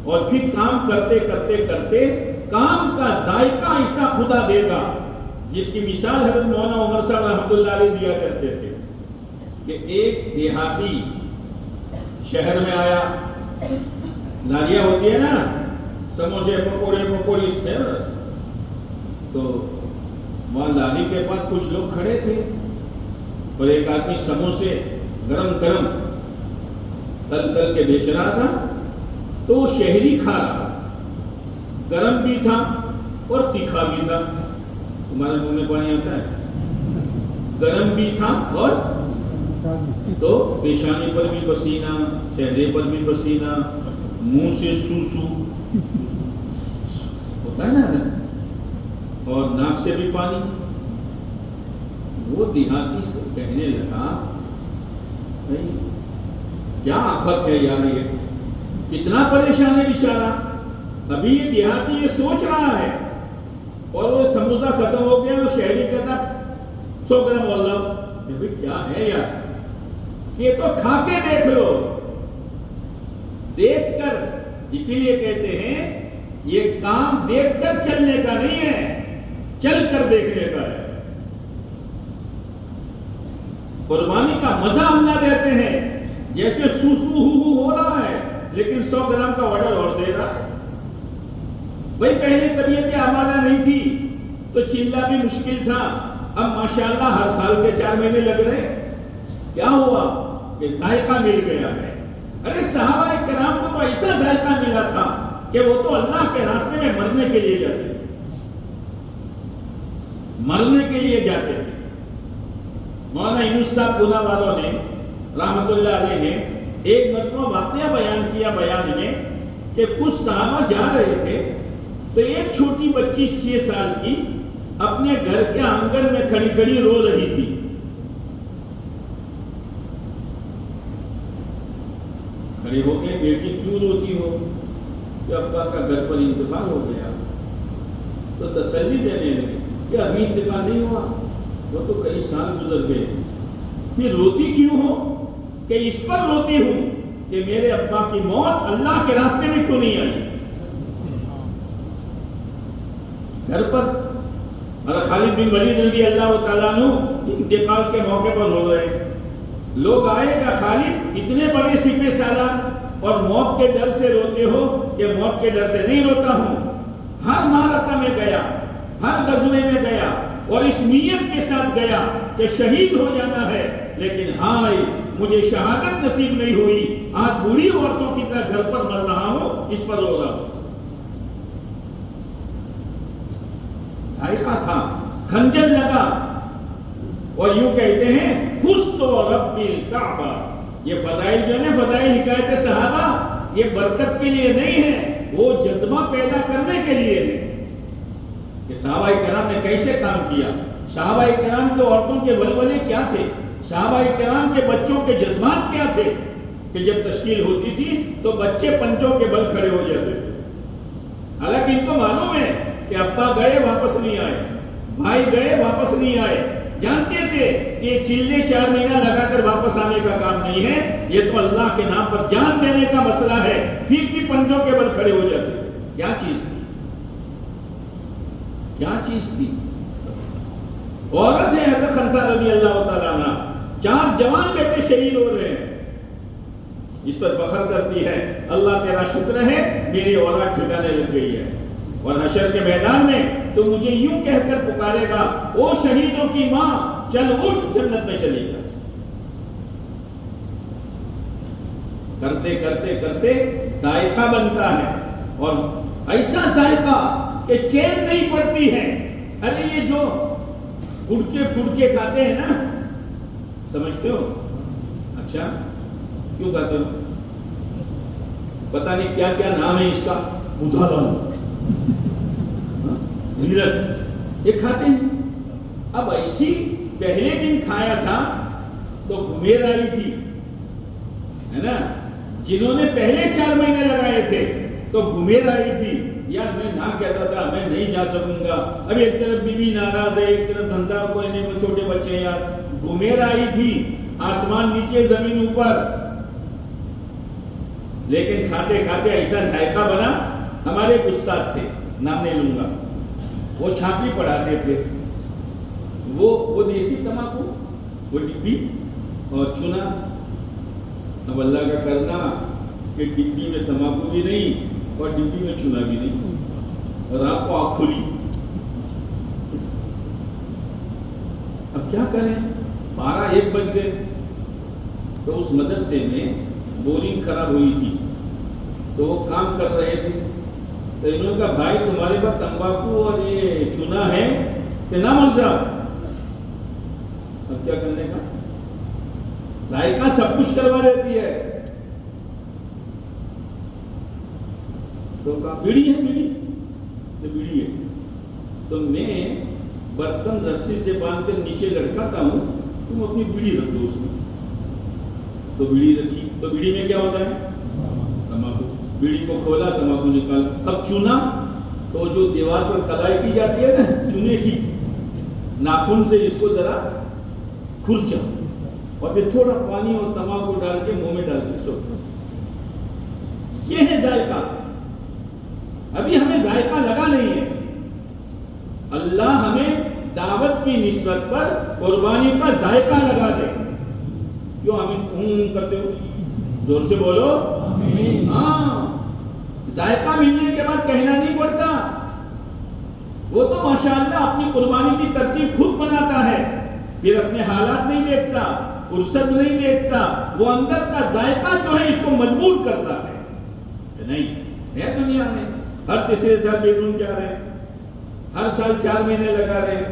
اور پھر کام کرتے کرتے کرتے کام کا ذائقہ ایسا خدا دے گا جس کی مثال حضرت مولانا عمر صاحب رحمۃ اللہ علیہ دیا کرتے تھے کہ ایک دیہاتی شہر میں آیا, لاریاں ہوتی ہے نا, سموسے پکوڑی اس میں, تو وہاں لاری کے پاس کچھ لوگ کھڑے تھے اور ایک آدمی سموسے گرم گرم تل کے بیچ رہا تھا. تو وہ شہری کھا رہا تھا, گرم بھی تھا اور تیکھا بھی تھا. تمہارے منہ میں پانی آتا ہے, گرم بھی تھا اور تو پیشانی پر بھی پسینہ, چہرے پر بھی پسینہ, منہ سے سو ہوتا ہے نا. اور ناک سے بھی پانی. وہ دیہاتی سے کہنے لگا بھائی کیا آفت ہے یار، یہ کتنا پریشان ہے بیچارہ. ابھی یہ دیہاتی یہ سوچ رہا ہے اور وہ سموسہ ختم ہو گیا، وہ شہری کہتا 100 گرام واللہ. بھائی کیا ہے یار، کہ تو کھا کے دیکھ لو. دیکھ کر، اسی لیے کہتے ہیں یہ کام دیکھ کر چلنے کا نہیں ہے، چل کر دیکھنے کا ہے. قربانی کا مزہ اللہ دیتے ہیں. جیسے سوسو ہو رہا ہے لیکن 100 گرام کا آرڈر اور دے رہا ہے. بھائی پہلے طبیعت آمادہ نہیں تھی تو چلنا بھی مشکل تھا. اب ماشاءاللہ ہر سال کے 4 مہینے لگ رہے. کیا ہوا کہ ذائقہ مل گیا ہے. ارے صحابہ کرام کو تو ایسا ذائقہ ملا تھا کہ وہ تو اللہ کے راستے میں مرنے کے لیے جاتے تھے، مرنے کے لیے جاتے تھے. مولانا یونس صاحب پونا والوں نے رحمت اللہ علیہ نے ایک مرتبہ واقعہ بیان کیا بیان میں کہ کچھ صحابہ جا رہے تھے تو ایک چھوٹی بچی 6 سال کی اپنے گھر کے آنگن میں کھڑی کھڑی رو رہی تھی. کھڑے ہو کے بیٹی کیوں روتی ہو؟ کہ ابا کا گھر پر انتقال ہو گیا. تو تسلی دینے لگے کہ ابھی انتقال نہیں ہوا، وہ تو کئی سال گزر گئے. پھر روتی کیوں ہو؟ کہ اس پر روتی ہوں کہ میرے ابا کی موت اللہ کے راستے میں کیوں نہیں آئی. گھر پر اور خالد بن ولید رضی اللہ تعالیٰ عنہ انتقال کے موقع پر رو رہے. لوگ آئے کہ خالد اتنے بڑے سپہ سالار اور موت کے ڈر سے روتے ہو؟ کہ موت کے ڈر سے نہیں روتا ہوں. ہر معرکہ میں گیا، ہر غزوے میں گیا اور اس نیت کے ساتھ گیا کہ شہید ہو جانا ہے، لیکن ہائے مجھے شہادت نصیب نہیں ہوئی. آج بوڑھی عورتوں کی طرح گھر پر مر رہا ہوں، اس پر رو رہا ہوں. ذائقہ تھا، خنجر لگا. اور یوں کہتے ہیں فزت ورب الکعبہ. یہ فضائل جو ہے نا، فضائل حکایت صحابہ، یہ برکت کے لیے نہیں ہے، وہ جذبہ پیدا کرنے کے لیے ہے کہ صحابہ کرام نے کیسے کام کیا. صحابہ کرام کے عورتوں کے ولولے کیا تھے، صحابہ کرام کے بچوں کے جذبات کیا تھے کہ جب تشکیل ہوتی تھی تو بچے پنجوں کے بل کھڑے ہو جاتے تھے. حالانکہ ان کو معلوم ہے کہ ابا گئے واپس نہیں آئے، بھائی گئے واپس نہیں آئے. جانتے تھے کہ یہ چلے 4 مہینہ لگا کر واپس آنے کا کام نہیں ہے، یہ تو اللہ کے نام پر جان دینے کا مسئلہ ہے. پھر بھی پنجوں کے بل کھڑے ہو جاتے. کیا چیز تھی، کیا چیز تھی. عورت ہے حضرت خنسا رضی اللہ تعالیٰ عنہ، 4 جوان بیٹے شہید ہو رہے ہیں. اس پر فخر کرتی ہے اللہ تیرا شکر ہے میری اولاد ٹھکانے لگ گئی ہے. اور حشر کے میدان میں تو مجھے یوں کہہ کر پکارے گا، او شہیدوں کی ماں چل اٹھ جنت میں چلی جا. کرتے کرتے کرتے ذائقہ بنتا ہے، اور ایسا ذائقہ کہ چین نہیں پڑتی ہے. ارے یہ جو گڑکے پھڑکے کھاتے ہیں نا، سمجھتے ہو؟ اچھا کیوں کھاتے ہو؟ پتہ نہیں کیا کیا نام ہے اس کا، بدھا یہ کھاتے ہیں. اب ایسی پہلے دن کھایا تھا تو گھمیر آئی تھی، ہے نا. جنہوں نے پہلے 4 مہینے لگائے تھے تو گھمیر آئی تھی، یار میں نہ کہتا تھا میں نہیں جا سکوں گا. اب ایک طرف بیوی ناراض ہے، ایک طرف دھندا کوئی نہیں، وہ چھوٹے بچے ہیں. یار گھمیر آئی تھی، آسمان نیچے زمین اوپر. لیکن کھاتے کھاتے ایسا ذائقہ بنا. ہمارے ایک استاد تھے، نام نہیں لوں گا، وہ چھاپی پڑھاتے تھے. وہ دیسی تمباکو، وہ ڈبی اور چنا. اب اللہ کا کرنا کہ ڈبی میں تمباکو بھی نہیں اور ڈبی میں چنا بھی نہیں، اور آپ کو آنکھ کھلی. اب کیا کریں، 12-1 بج گئے. تو اس مدرسے میں بورنگ خراب ہوئی تھی تو وہ کام کر رہے تھے. تو انہوں نے کہا بھائی تمہارے پاس تمباکو اور یہ چنا ہے کہ نہ مول صاحب؟ اب کیا کرنے کا، ذائقہ سب کچھ کروا دیتی ہے. تو کہا بیڑی ہے، بیڑی تو بیڑی ہے. تو میں برتن رسی سے باندھ کر نیچے لٹکاتا ہوں، تم اپنی بیڑی رکھ دو اس میں. تو بیڑی رکھی، تو بیڑی میں کیا ہوتا ہے؟ تمباکو. بیڑی کو کھولا، تمباکو نکال. اب چونا تو جو دیوار پر کلائی کی جاتی ہے نا چونے کی، ناخن سے اس کو ذرا کھرچا اور پھر تھوڑا پانی اور تمباکو ڈال کے منہ میں ڈال کے سو. یہ ہے ذائقہ. ابھی ہمیں ذائقہ لگا نہیں ہے. اللہ ہمیں دعوت کی نسبت پر قربانی کا ذائقہ لگا دے. کیوں آمین کرتے ہو؟ زور سے بولو. ہاں، ذائقہ ملنے کے بعد کہنا نہیں پڑتا. وہ تو ماشاءاللہ اپنی قربانی کی ترتیب خود بناتا ہے، پھر اپنے حالات نہیں دیکھتا، فرصت نہیں دیکھتا. وہ اندر کا ذائقہ جو ہے اس کو مجبور کرتا ہے. نہیں ہے دنیا میں ہر تیسرے سال بیرون جا رہے ہیں، ہر سال 4 مہینے لگا رہے ہیں.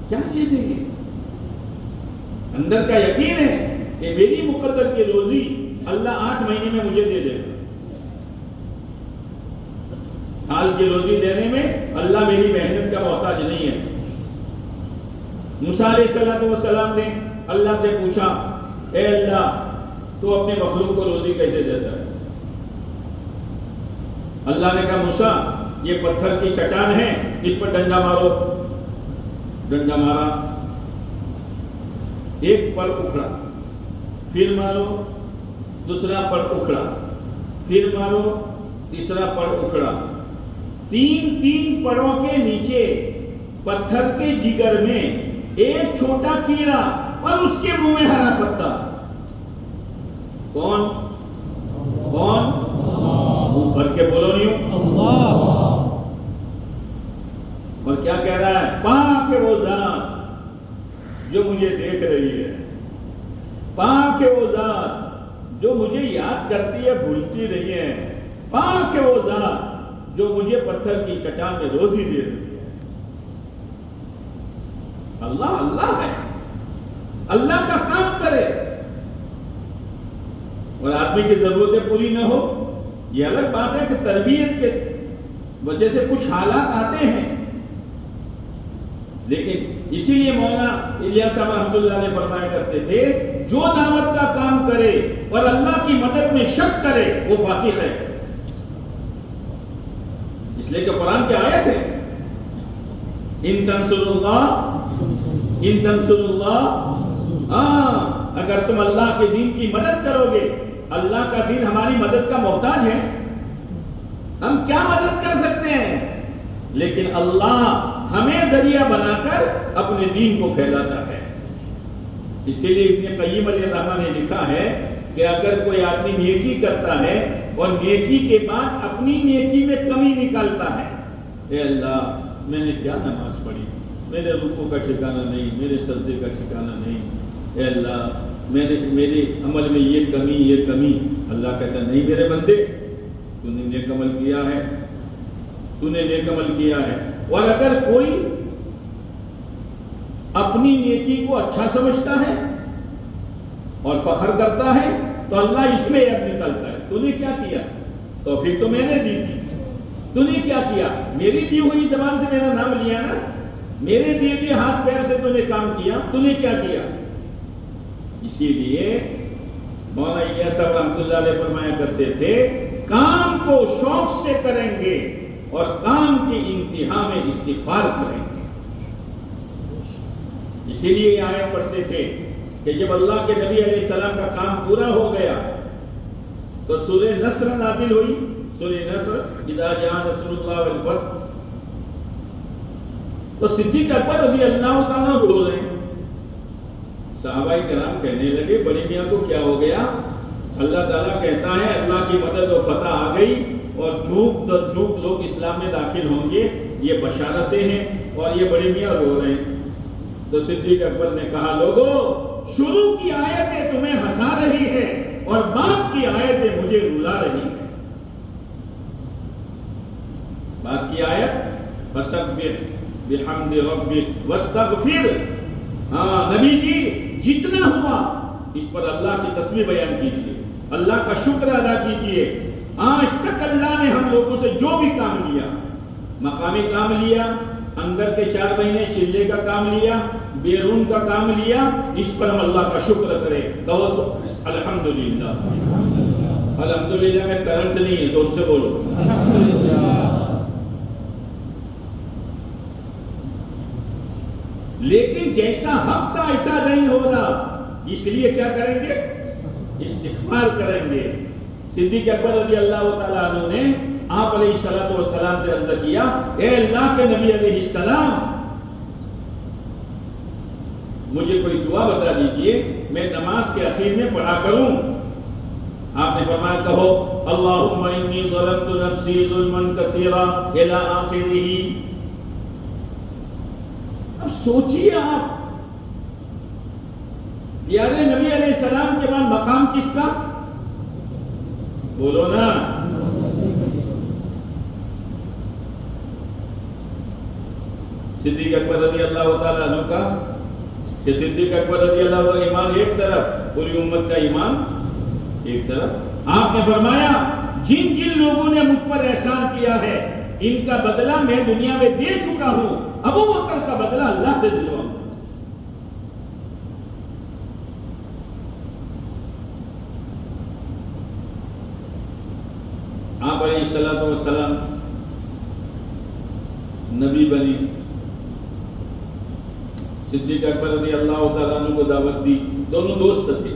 کیا چیز ہے یہ؟ اندر کا یقین ہے کہ میری مقدر کی روزی اللہ 8 مہینے میں مجھے دے دے گا. سال کی روزی دینے میں اللہ میری محنت کا محتاج نہیں ہے. موسیٰ علیہ السلام نے اللہ سے پوچھا، اے اللہ تو اپنے مخلوق کو روزی کیسے دیتا ہے؟ اللہ نے کہا موسیٰ یہ پتھر کی چٹان ہے، اس پر ڈنڈا مارو. ڈنڈا مارا، ایک پڑ اکھڑا، پھر مارو، دوسرا پڑ اکھڑا، پھر مارو، تیسرا پڑ اکھڑا. 3 پڑوں کے نیچے پتھر کے جگر میں ایک چھوٹا کیڑا اور اس کے منہ میں ہرا پتا. کون؟ منہ بھر کے بولو نہیں اللہ. اور کیا کہہ رہا ہے؟ پاک ہے وہ ذات جو مجھے دیکھ رہی ہے، پاک ہے وہ ذات جو مجھے یاد کرتی ہے بھولتی نہیں ہے، پاک ہے وہ ذات جو مجھے پتھر کی چٹان میں روزی دے رہی ہے. اللہ اللہ ہے، اللہ کا کام کرے اور آدمی کی ضرورتیں پوری نہ ہو یہ الگ بات ہے کہ تربیت کے وجہ سے کچھ حالات آتے ہیں. لیکن اسی لیے مولانا الیاس صاحب رحمۃ اللہ علیہ فرمایا کرتے تھے، جو دعوت کا کام کرے اور اللہ کی مدد میں شک کرے وہ فاسق ہے. اس لیے کہ قرآن کی آیت ہے، ان تنصر اللہ، اگر تم اللہ کے دین کی مدد کرو گے. اللہ کا دین ہماری مدد کا محتاج ہے. ہم کیا مدد کر سکتے ہیں؟ لیکن اللہ ہمیں ذریعہ بنا کر اپنے دین کو پھیلاتا ہے. اسی لیے ابن قیم علیہ الرحمہ نے لکھا ہے کہ اگر کوئی آدمی نیکی کرتا ہے اور نیکی کے بعد اپنی نیکی میں کمی نکالتا ہے، اے اللہ میں نے کیا نماز پڑھی، میرے رکوع کا ٹھکانہ نہیں، میرے سجدے کا ٹھکانہ نہیں، اے اللہ میرے عمل میں یہ کمی. اللہ کہتا ہے نہیں میرے بندے، تو نے نیک عمل کیا ہے، تو نے نیک عمل کیا ہے. اور اگر کوئی اپنی نیکی کو اچھا سمجھتا ہے اور فخر کرتا ہے تو اللہ اس میں عیب نکلتا ہے. تو نے کیا کیا؟ توفیق تو میں نے دی تھی. تو نے کیا کیا؟ میری دی ہوئی زبان سے میرا نام لیا نا، میرے دیے دیے ہاتھ پیر سے تو نے کام کیا. تو نے کیا کیا؟ اسی لیے مولانا الیاس صاحب رحمۃ اللہ علیہ فرمایا کرتے تھے، کام کو شوق سے کریں گے اور کام کی انتہا میں استغفار کریں گے. اسی لیے یہ آیت پڑھتے تھے کہ جب اللہ کے نبی علیہ السلام کا کام پورا ہو گیا تو سورہ نصر نازل ہوئی. سورہ نصر اذا جاء نصر اللہ والفتح. تو صدیق اکبر رضی اللہ تعالیٰ رو رہے ہیں. صحابہ کرام کہنے لگے بڑے میاں کو کیا ہو گیا؟ اللہ تعالیٰ کہتا ہے اللہ کی مدد و فتح آ گئی اور جھوک در جھوک لوگ اسلام میں داخل ہوں گے، یہ بشارتیں ہیں اور یہ بڑے میاں رو رہے ہیں. تو صدیق اکبر نے کہا لوگو شروع کی آیتیں تمہیں ہنسا رہی ہیں اور بعد کی آیتیں مجھے رلا رہی ہیں. بعد کی آیت فسبح بحمد ربک واستغفر. نبی جی جتنا ہوا اس پر اللہ کی تسبیح بیان کیجیے، اللہ کا شکر ادا کیجیے. آج تک اللہ نے ہم لوگوں سے جو بھی کام لیا مقامی کام لیا، اندر کے 4 مہینے چلے کا کام لیا، بیرون کا کام لیا، اس پر ہم اللہ کا شکر کریں. کہو الحمدللہ. الحمدللہ میں کرنٹ نہیں ہے، زور سے بولو. لیکن جیسا حق تھا ایسا نہیں ہو رہا، اس لیے کیا کریں گے؟ استغفار کریں گے. صدیق اکبر رضی اللہ تعالیٰ عنہ نے آپ علیہ السلام سے عرض کیا، اے اللہ کے نبی علیہ السلام، مجھے کوئی دعا بتا دیجئے میں نماز کے اخیر میں پڑھا کروں. آپ نے فرمایا کہو اللہم انی ظلمت نفسی ظلما کثیرا الی آخرہ. اب سوچئے آپ، پیارے نبی علیہ السلام کے بعد مقام کس کا؟ بولو نا. صدیق اکبر رضی اللہ تعالیٰ عنہ کا کہ صدیق اکبر رضی اللہ تعالیٰ ایمان ایک طرف، پوری امت کا ایمان ایک طرف. آپ نے فرمایا جن جن لوگوں نے مجھ پر احسان کیا ہے ان کا بدلہ میں دنیا میں دے چکا ہوں، ابو بکر کا بدلہ اللہ سے دلواؤں. آپ علیہ السلام نبی بنی، صدیق اکبر رضی اللہ تعالیٰ عنہ کو دعوت دی. دونوں دوست تھے.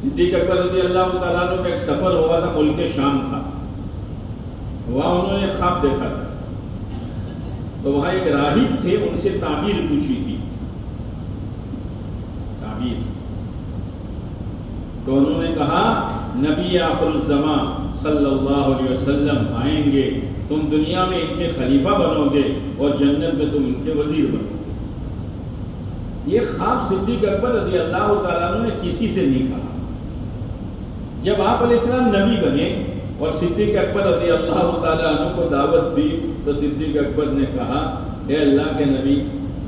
صدیق اکبر رضی اللہ تعالیٰ عنہ کا ایک سفر ہوا تھا، ملک شام تھا. وہاں انہوں نے خواب دیکھا تھا، تو وہاں ایک راہب تھے، ان سے تعبیر پوچھی تھی. تعبیر تو انہوں نے کہا نبی آخر الزمان صلی اللہ علیہ وسلم آئیں گے، تم دنیا میں ان کے خلیفہ بنو گے اور جنت میں تم ان کے وزیر بنو گے. یہ خواب صدیق اکبر رضی اللہ تعالیٰ عنہ نے کسی سے نہیں کہا. جب آپ علیہ السلام نبی بنے اور صدیق اکبر رضی اللہ تعالیٰ عنہ کو دعوت دی تو صدیق اکبر نے کہا اے اللہ کے نبی،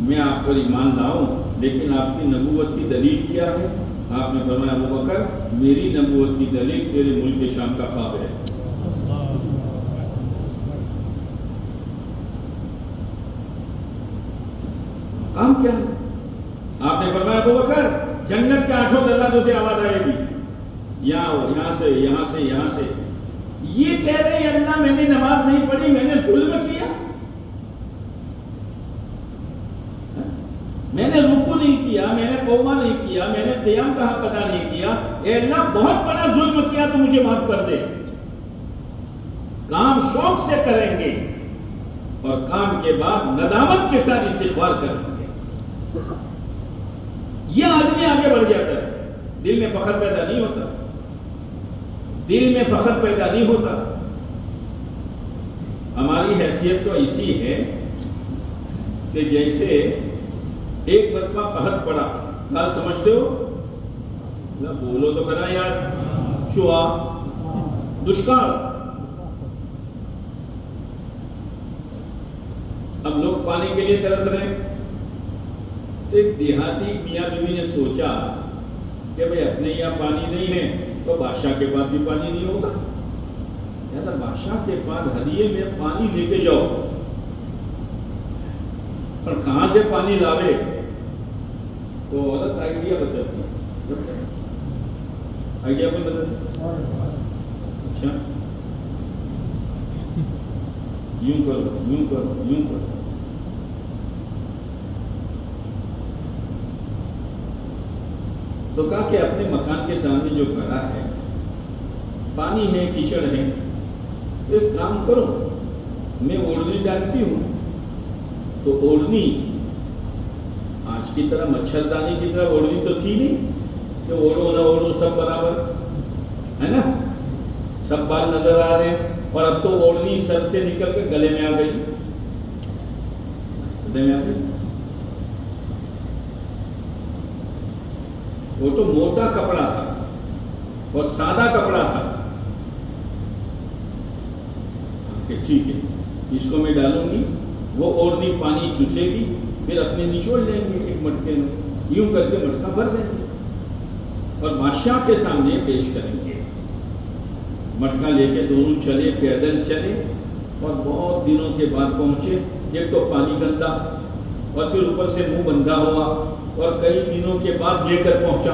میں آپ پر ایمان لاؤں لیکن آپ کی نبوت کی دلیل کیا ہے؟ آپ نے فرمایا ابو بکر، میری نبوت کی دلیل تیرے ملک شام کا خواب ہے. کام کیا ہے؟ آپ نے فرمایا ابو بکر، جنت کے 8 دروازوں سے آواز آئے گی، یہاں سے یہاں سے یہاں سے. یہ کہہ رہے ہیں اللہ میں نے نماز نہیں پڑھی، میں نے ظلم کیا، میں نے رکوع نہیں کیا، میں نے قومہ نہیں کیا، میں نے قیام کا حق ادا نہیں کیا. اے اللہ بہت بڑا ظلم کیا تو مجھے معاف کر دے. کام شوق سے کریں گے اور کام کے بعد ندامت کے ساتھ استغفار کریں گے. یہ آدمی آگے بڑھ جاتا ہے. دل میں فخر پیدا نہیں ہوتا، دل میں فخر پیدا نہیں ہوتا. ہماری حیثیت تو ایسی ہے کہ جیسے ایک مرتبہ قحط پڑا، کیا سمجھتے ہو؟ بولو تو کرا یار. چوہا، دشکار. اب لوگ پانی کے لیے ترس رہے ہیں. ایک دیہاتی میاں بیوی نے سوچا کہ بھئی اپنے یہاں پانی نہیں ہے تو بادشاہ کے پاس بھی پانی نہیں ہوگا، لہذا بادشاہ کے پاس ہدیے میں پانی لے کے جاؤ. اور کہاں سے پانی لاوے؟ تو عورت آئیڈیا بتاتی ہے. آئیڈیا کوئی بتاتی؟ اچھا یوں کرو، یوں کرو، یوں کرو. تو کہا کہ اپنے مکان کے سامنے جو گھڑا ہے، پانی ہے، کیچڑ ہے، تو ایک کام کرو، میں اوڑھنی ڈالتی ہوں تو اوڑھنی آج کی طرح مچھردانی کی طرح اوڑھنی تو تھی نہیں کہ اوڑھو نہ اوڑھو سب برابر ہے نا، سب بال نظر آ رہے ہیں. اور اب تو اوڑھنی سر سے نکل کے گلے میں آ گئی. گلے میں آ گئی. وہ تو موٹا کپڑا تھا اور سادہ کپڑا تھا کہ ٹھیک ہے اس کو میں ڈالوں گی، وہ اوڑھنی پانی چوسے گی، پھر اپنے نچوڑ لیں گے ایک مٹکے میں، یوں کر کے مٹکا بھر دیں گے اور بادشاہ کے سامنے پیش کریں گے. مٹکا لے کے دونوں چلے، پیدل چلے اور بہت دنوں کے بعد پہنچے. ایک تو پانی گندا اور پھر اوپر سے منہ بندھا ہوا اور کئی دنوں کے بعد لے کر پہنچا.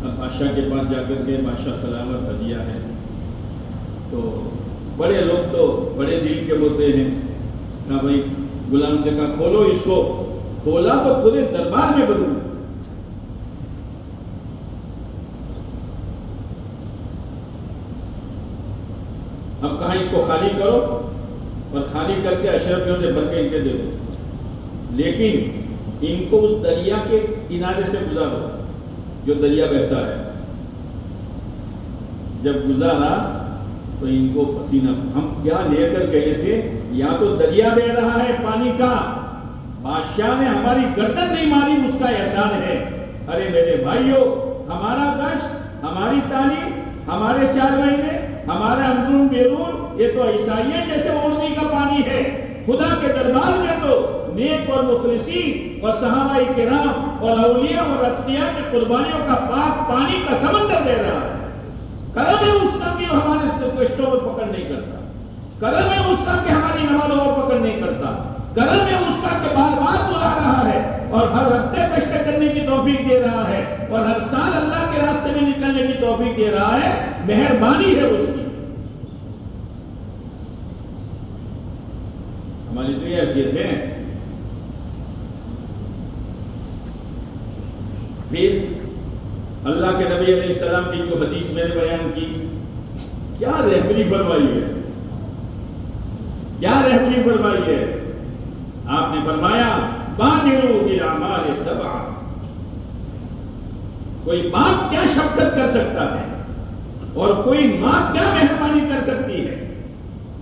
اب بادشاہ کے پاس جا کر کے بادشاہ سلامت ہدیہ ہے. تو بڑے لوگ تو بڑے دل کے ہوتے ہیں. کہا بھائی غلام سے کہا کھولو اس کو. کھولا تو پورے دربار میں بدبو. اب کہا اس کو خالی کرو اور خالی کر کے اشرفیوں سے بھر کے ان کے دے دو، لیکن ان کو اس دریا کے کنارے سے گزارو جو دریا بہتا ہے. جب گزارا تو ان کو پسینہ، ہم کیا لے کر گئے تھے؟ یا تو دریا بہ رہا ہے پانی کا، بادشاہ نے ہماری گردن نہیں ماری اس کا احسان ہے. ارے میرے بھائیوں، ہمارا گشت، ہماری تعلیم، ہمارے 4 مہینے، ہمارا اندرون بیرون، یہ تو عیسائیوں جیسے اوڑھنے کا پانی ہے. خدا کے دربار میں تو نیک اور مخلصین اور صحابہ کرام اور اولیاء اور اتقیاء کی قربانیوں کا پاک پانی کا سمندر دے رہا ہے. کرم ہے اس کا کہ ہمارے کشتوں پر پکڑ نہیں کرتا. کرم ہے اس کا کہ ہماری نمازوں پر پکڑ نہیں کرتا. کرم ہے اس کا کہ بار بار بلا رہا ہے اور ہر ہفتے کشت کرنے کی توفیق دے رہا ہے اور ہر سال اللہ کے راستے میں نکلنے کی توفیق دے رہا ہے. مہربانی ہے اس کی. ہماری تو یہ حیثیت ہے. پھر اللہ کے نبی علیہ السلام کی جو حدیث میں نے بیان کی، کیا رہبری فرمائی ہے، کیا رہبری فرمائی ہے. آپ نے فرمایا بادروا بالاعمال 7. کوئی باپ کیا شفقت کر سکتا ہے اور کوئی ماں کیا مہربانی کر سکتی ہے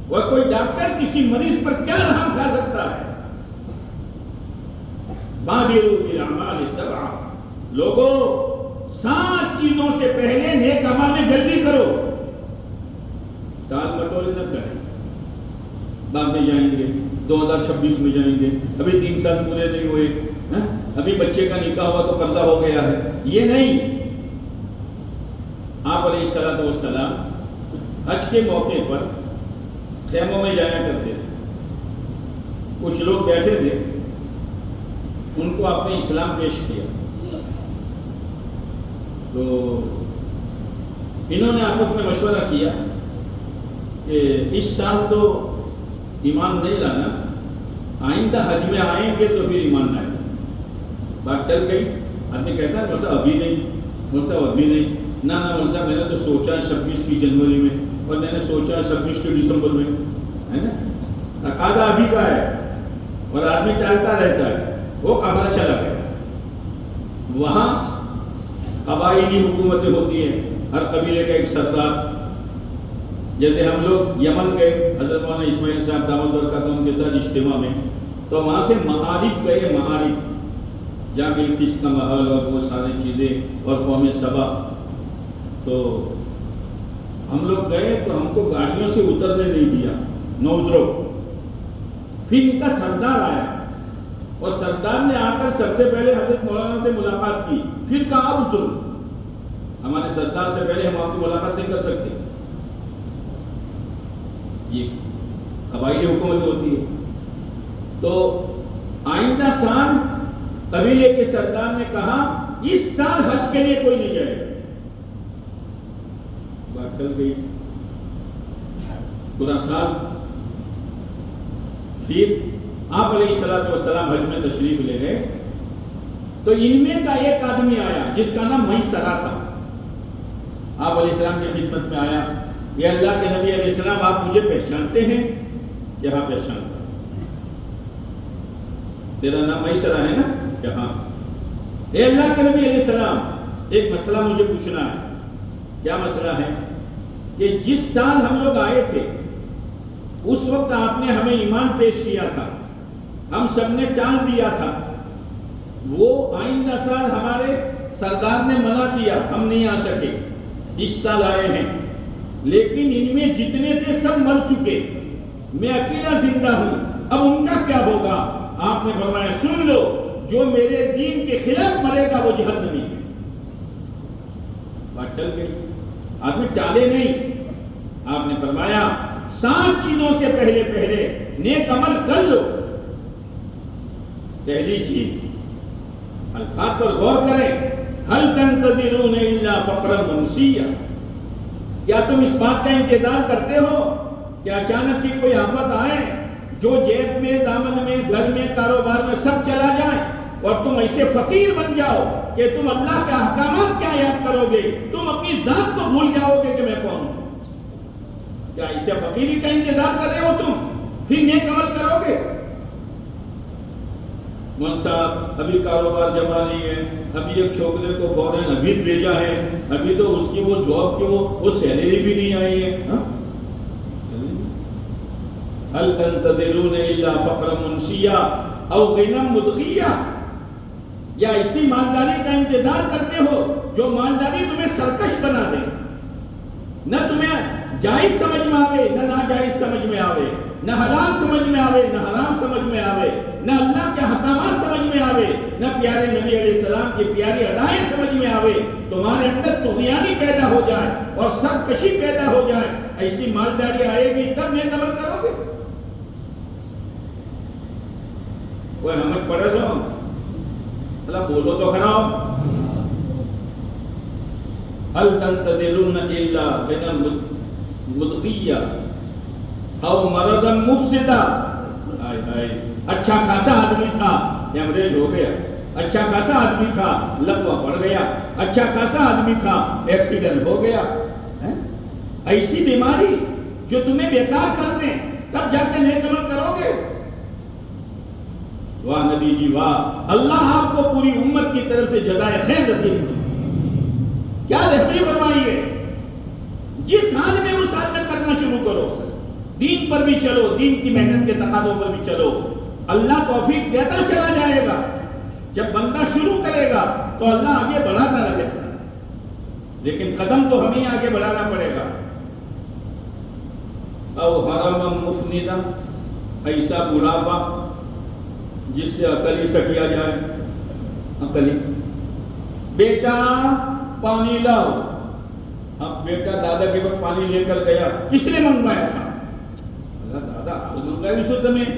اور کوئی ڈاکٹر کسی مریض پر کیا رحم کھا سکتا ہے. بادروا بالاعمال 7. لوگوں 7 چیزوں سے پہلے نیک عمل میں جلدی کرو. ٹال مٹول نہ کریں. بعد میں جائیں گے، 2026 میں جائیں گے، ابھی 3 سال پورے نہیں ہوئے، ابھی بچے کا نکاح ہوا تو قرضہ ہو گیا ہے. یہ نہیں. آپ علیہ الصلوۃ والسلام حج کے موقع پر خیموں میں جایا کرتے تھے. کچھ لوگ بیٹھے تھے، ان کو آپ نے اسلام پیش کیا تو انہوں نے آپس میں مشورہ کیا کہ اس سال تو ایمان نہیں لانا، آئندہ حج میں آئیں گے تو پھر ایمان لائیں گے. بات ٹل گئی. آدمی کہتا ہے مولوی صاحب ابھی نہیں، مولوی صاحب ابھی نہیں. نہ مولوی صاحب میں نے تو سوچا 26 کی جنوری میں اور میں نے سوچا 26 کی دسمبر میں، ہے نا. تقاضا ابھی کا ہے اور آدمی ٹالتا رہتا ہے. وہ قافلہ چلا گیا. وہاں قبائلی حکومتیں ہوتی ہیں، ہر قبیلے کا ایک سردار. جیسے ہم لوگ یمن گئے حضرت مولانا اسماعیل صاحب دامت برکاتہ ان کے ساتھ اجتماع میں، تو وہاں سے معارف گئے. معارف جہاں بلقیس کا محل اور وہ ساری چیزیں اور قوم سبا. تو ہم لوگ گئے تو ہم کو گاڑیوں سے اترنے نہیں دیا، نو اترو. پھر ان کا سردار آیا اور سردار نے آ کر سب سے پہلے حضرت مولانا سے ملاقات کی. پھر کہا آپ اترو. ہمارے سردار سے پہلے ہم آپ کی ملاقات نہیں کر سکتے. یہ قبائلی حکومت ہوتی ہے. تو آئندہ سال قبیلے کے سردار نے کہا اس سال حج کے لیے کوئی نہیں جائے. بات ٹل گئی. پورا سال. پھر آپ علیہ الصلوۃ والسلام حج میں تشریف لے گئے تو ان میں کا ایک آدمی آیا جس کا نام میسرہ تھا. آپ علیہ السلام کی خدمت میں آیا. یہ اللہ کے نبی علیہ السلام آپ مجھے پہچانتے ہیں؟ کہ ہاں پہچانتا. تیرا نام میسرہ ہے نا؟ کہ ہاں. اے اللہ کے نبی علیہ السلام، ایک مسئلہ مجھے پوچھنا ہے. کیا مسئلہ ہے؟ کہ جس سال ہم لوگ آئے تھے اس وقت آپ نے ہمیں ایمان پیش کیا تھا، ہم سب نے ٹال دیا تھا. وہ آئندہ سال ہمارے سردار نے منع کیا، ہم نہیں آ سکے. اس سال آئے ہیں لیکن ان میں جتنے تھے سب مر چکے، میں اکیلا زندہ ہوں. اب ان کا کیا ہوگا؟ آپ نے فرمایا سن لو، جو میرے دین کے خلاف مرے گا وہ جہنمی ہے. ٹل گئی. آدمی ٹالے نہیں. آپ نے فرمایا 7 چیزوں سے پہلے نیک عمل کر لو. پہلی چیز الفاظ پر غور کریں. هل تنتظرون الا فقرا منسیا. کیا تم اس بات کا انتظار کرتے ہو کہ اچانک کی کوئی آفت آئے جو جیب میں، دامن میں، گھر میں، کاروبار میں سب چلا جائے اور تم ایسے فقیر بن جاؤ کہ تم اللہ کے احکامات کیا یاد کرو گے، تم اپنی ذات کو بھول جاؤ گے کہ میں کون ہوں؟ کیا اسے فقیری کا انتظار کر رہے ہو تم؟ پھر نیک عمل کرو گے؟ مول صاحب ابھی کاروبار جمع نہیں ہے، ابھی ایک چھوکرے کو فوراً ابھی بھیجا ہے، ابھی تو اس کی وہ جاب کی وہ سیلری بھی نہیں آئی ہے. هل تنتظرون الا فقرا منسیا او غنى مدغیا. یا اسی مالداری کا انتظار کرتے ہو جو مالداری تمہیں سرکش بنا دے، نہ تمہیں جائز سمجھ میں آوے نہ ناجائز سمجھ میں آوے، نہ حلال سمجھ میں آوے نہ حرام سمجھ میں آوے، نہ اللہ کے احکامات سمجھ میں آوے، نہ پیارے نبی علیہ السلام کی پیاری ادائیں سمجھ میں آوے. تمہارے اندر طغیانی پیدا ہو جائے اور سرکشی پیدا ہو جائے. ایسی مالداری آئے گی تب نیک عمل کرو گے. کوئی نمک پڑے سو اللہ بولو تو کھڑا ہو. هل تنتظرون الا غنى مدغیا او مرضا مفسدا. اچھا خاصا آدمی تھا ایمریج ہو گیا، اچھا خاصا آدمی تھا لقوہ پڑ گیا، اچھا خاصا آدمی تھا ایکسیڈنٹ ہو گیا. ایسی بیماری جو تمہیں بیکار کر دیں تب جا کے نیک عمل کرو گے. واہ نبی جی واہ، اللہ آپ کو پوری امت کی طرف سے جزائے خیر نصیب کرے. کیا رہبری فرمائی ہے؟ جس حال میں اس حال میں کرنا شروع کرو. دین پر بھی چلو، دین کی محنت کے تقاضوں پر بھی چلو. اللہ توفیق دیتا چلا جائے گا. جب بندہ شروع کرے گا تو اللہ آگے بڑھاتا رہے گا، لیکن قدم تو ہمیں آگے بڑھانا پڑے گا. او حرم مفندا، ایسا بڑھاپا جس سے عقل ہی سٹیا جائے. عقل ہی بیٹا پانی لاؤ. اب بیٹا دادا کے پاس پانی لے کر گیا، کس نے منگوایا تھا؟ دادا منگوایا بھی تو تمہیں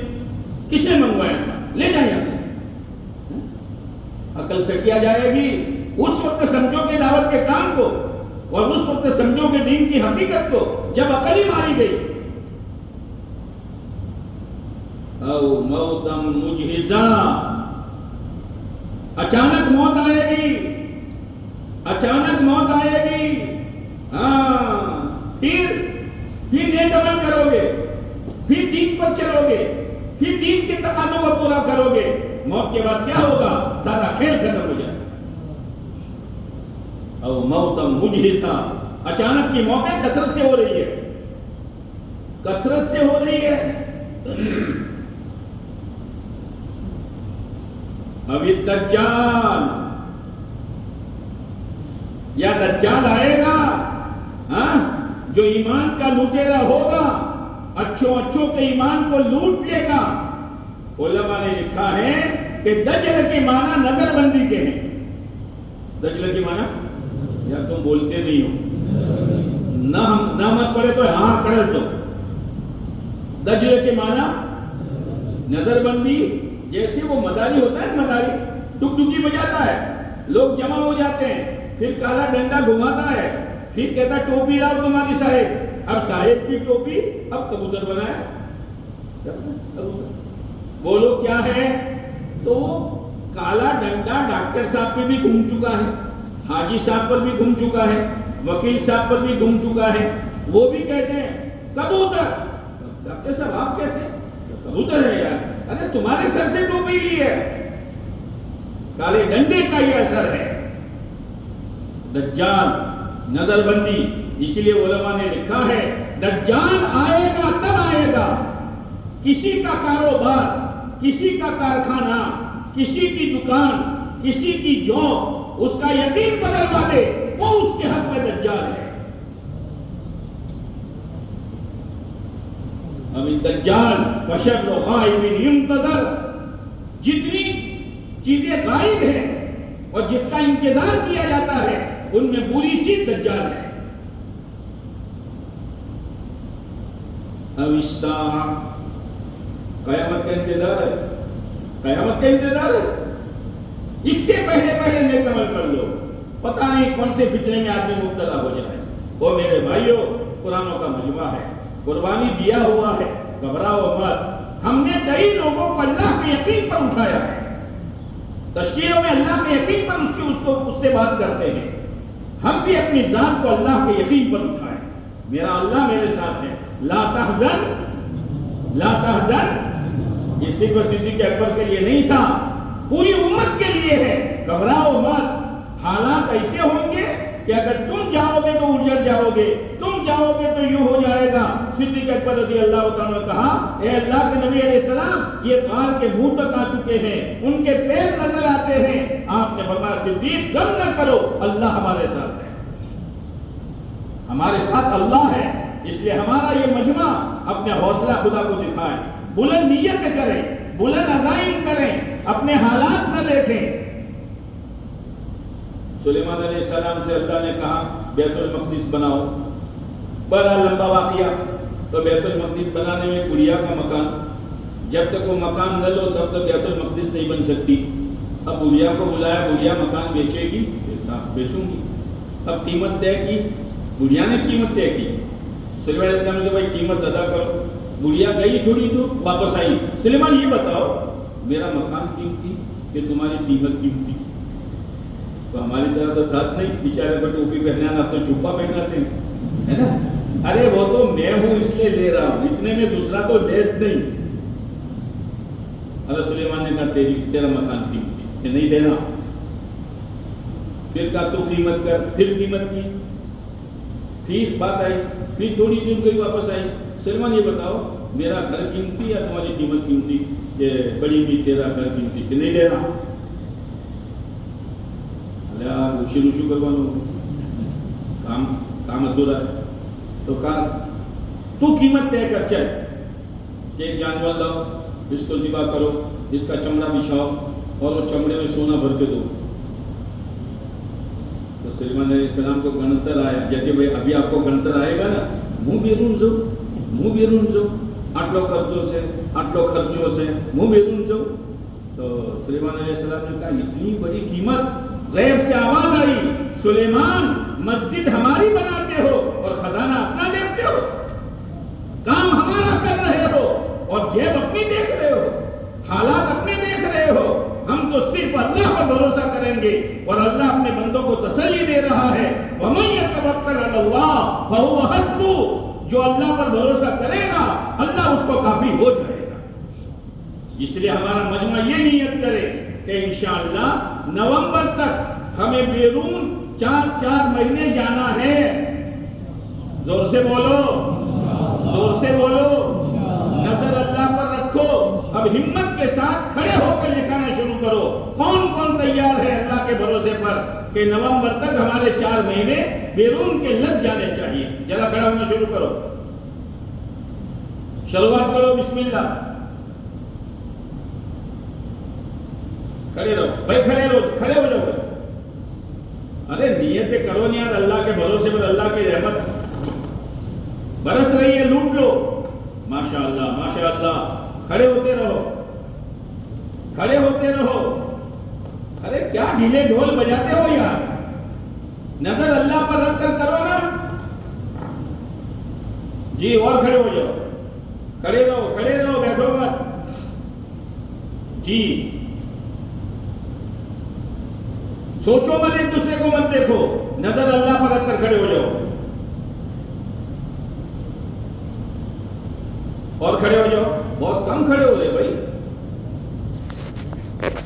کس نے منگوایا تھا؟ لے جائیں یہاں سے. عقل سٹیا جائے گی. اس وقت سمجھو کہ دعوت کے کام کو، اور اس وقت سمجھو کہ دین کی حقیقت کو، جب عقل ہی ماری گئی. او موتم مجہزا، اچانک موت آئے گی، اچانک موت آئے گی. پھر نیک عمل کرو گے، پھر دین پر چلو گے، پھر دین کے تقاضوں کو پورا کرو گے. موت کے بعد کیا ہوگا؟ سارا کھیل ختم ہو جائے. او موتم مجہزا، اچانک کی موتیں کثرت سے ہو رہی ہے، کثرت سے ہو رہی ہے. اب دجال، یا دجال آئے گا جو ایمان کا لوٹیرا ہوگا، اچھوں کے ایمان کو لوٹ لے گا. علماء نے لکھا ہے کہ دجل کے معنی نظر بندی کے ہیں. دجل کے معنی، یا تم بولتے نہیں ہو، نہ مت پڑے تو ہاں کر دو. دجل کے معنی نظر بندی. جیسے وہ مداری ہوتا ہے، مداری ڈگڈگی بجاتا ہے، لوگ جمع ہو جاتے ہیں، پھر کالا ڈنڈا گھماتا ہے، پھر کہتا ہے ٹوپی لاؤ تمہاری صاحب. اب صاحب کی ٹوپی اب کبوتر بنایا. بولو کیا ہے؟ تو کالا ڈنڈا ڈاکٹر صاحب پہ بھی گھوم چکا ہے، حاجی صاحب پر بھی گھوم چکا ہے، وکیل صاحب پر بھی گھوم چکا ہے. وہ بھی کہتے ہیں کبوتر. ڈاکٹر صاحب آپ کہتے ہیں کبوتر ہے یار. ارے تمہارے سر سے ٹوپی لی ہے. کالے ڈنڈے کا یہ اثر ہے. دجال نظر بندی. اس لیے علماء نے لکھا ہے دجال آئے گا تب آئے گا کسی کا کاروبار، کسی کا کارخانہ، کسی کی دکان، کسی کی جاب اس کا یقین بدلوا دے، وہ اس کے حق میں دجال ہے. اب دجال بشر و غائب ينتظر، جتنی چیزیں غائب ہیں اور جس کا انتظار کیا جاتا ہے ان میں بری چیز دجال ہے. اب الساعہ قیامت کا انتظار ہے, قیامت کا انتظار ہے. اس سے پہلے نیک عمل کر لو, پتہ نہیں کون سے فتنے میں آدمی مبتلا ہو جائے. وہ میرے بھائیوں, قرآنوں کا مجمع ہے, قربانی دیا ہوا ہے, گھبراؤ مت. ہم نے کئی لوگوں کو اللہ کے یقین پر اٹھایا ہے, تشکیلوں میں اللہ کے یقین پر اس سے بات کرتے ہیں. ہم بھی اپنی ذات کو اللہ کے یقین پر اٹھائیں. میرا اللہ میرے ساتھ ہے. لا تحزن, لا تحزن, یہ صرف صدیق اکبر کے لیے نہیں تھا, پوری امت کے لیے ہے. گھبراؤ مت. حالات ایسے ہوں گے کہ اگر تم جاؤ گے تو اجڑ جاؤ گے, تم جاؤ گے تو یوں ہو جائے گا. صدیق اکبر رضی اللہ تعالیٰ نے کہا, اے اللہ کے نبی علیہ السلام, یہ غار کے منہ تک آ چکے ہیں, ان کے پیر نظر آتے ہیں. آپ نے فرمایا, صدیق غم نہ کرو, اللہ ہمارے ساتھ ہے, ہمارے ساتھ اللہ ہے. اس لیے ہمارا یہ مجمع اپنے حوصلہ خدا کو دکھائے, بلند نیت کریں, بلند عزائم کریں, اپنے حالات نہ دیکھیں. سلیمان علیہ السلام سے اللہ نے کہا بیت المقدس بناؤ. بڑا لمبا واقعہ. تو بیت المقدس بنانے میں گڑیا کا مکان, جب تک وہ مکان نہ لو تب تک بیت المقدس نہیں بن سکتی. اب گڑیا کو بلایا, گڑیا مکان بیچے گی, بیچوں گی. اب قیمت طے کی, گڑیا نے قیمت طے کی. سلیمان علیہ السلام نے بھائی قیمت ادا کرو. گڑیا گئی تھوڑی تو واپس آئی. سلیمان یہ بتاؤ, میرا مکان قیمتی کہ تمہاری قیمت قیمتی؟ تو ہماری طرح تو ساتھ نہیں, بیچارے کو ٹوپی پہنانا, تو چھپا پہناتے ہیں, ہے نا. ارے وہ تو میں ہوں اس لیے لے رہا ہوں, اتنے میں دوسرا تو لے نہیں. حضرت سلیمان نے کہا تیرا مکان قیمتی کہ نہیں دینا. پھر کہا تو قیمت کر, پھر قیمت کی, پھر بات آئی, پھر تھوڑی دن گئی واپس آئی. سلیمان یہ بتاؤ, میرا گھر قیمتی یا تمہاری قیمت قیمتی؟ کہ بڑی بھی تیرا گھر قیمتی کہ نہیں لینا. روشو کروانا, کام ادھورا ہے. تو کہا تو قیمت طے کر, چل کہ ایک جانور لاؤ, اس کو ذبح کرو, اس کا چمڑا بچھاؤ اور وہ چمڑے میں سونا بھر کے دو. تو سلیمان علیہ السلام کو گنتر آیا, جیسے بھائی ابھی آپ کو گنتر آئے گا نا, منہ بیرون جو, منہ بیرون جو, 8 لوگ قرضوں سے, 8 لوگ خرچوں سے, منہ بیرون جو. تو سلیمان علیہ السلام نے کہا اتنی بڑی قیمت. غیب سے آواز آئی, سلیمان مسجد ہماری بناتے ہو اور خزانہ اپنا دیکھتے ہو, کام ہمارا کر رہے ہو اور جیب اپنی دیکھ رہے ہو, حالات اپنے دیکھ رہے ہو. ہم تو صرف اللہ پر بھروسہ کریں گے اور اللہ اپنے بندوں کو تسلی دے رہا ہے, وَمَن يَتَوَكَّلْ عَلَى اللَّهِ فَهُوَ حَسْبُهُ, جو اللہ پر بھروسہ کرے گا اللہ اس کو کافی ہو جائے گا. اس لیے ہمارا مجمع یہ نیت کرے کہ انشاءاللہ نومبر تک ہمیں بیرون 4 مہینے جانا ہے. زور سے بولو, زور سے بولو, نظر اللہ پر رکھو. اب ہمت کے ساتھ کھڑے ہو کر لکھانا شروع کرو. کون کون تیار ہے اللہ کے بھروسے پر کہ نومبر تک ہمارے 4 مہینے بیرون کے لگ جانے چاہیے؟ ذرا کھڑا ہونا شروع کرو, شروعات کرو. بسم اللہ. کھڑے رہو بھائی, کھڑے رہو, کھڑے ہو جاؤ. ارے نیتیں کرو نہیں یار, اللہ کے بھروسے پر اللہ کی رحمت برس رہی ہے, لوٹ لو. ماشاء اللہ, ماشاء اللہ. کھڑے ہوتے رہو, کھڑے ہوتے رہو. ارے کیا ڈھیلے ڈھول بجاتے ہو یار, نظر اللہ پر رکھ کر کرو نا جی. اور کھڑے ہو جاؤ, کھڑے رہو, کھڑے رہو, بیٹھو مت جی. سوچو مت, ایک دوسرے کو مت دیکھو, نظر اللہ پر رکھ کر کھڑے ہو جاؤ. اور کھڑے ہو جاؤ. بہت کم کھڑے ہو رہے بھائی.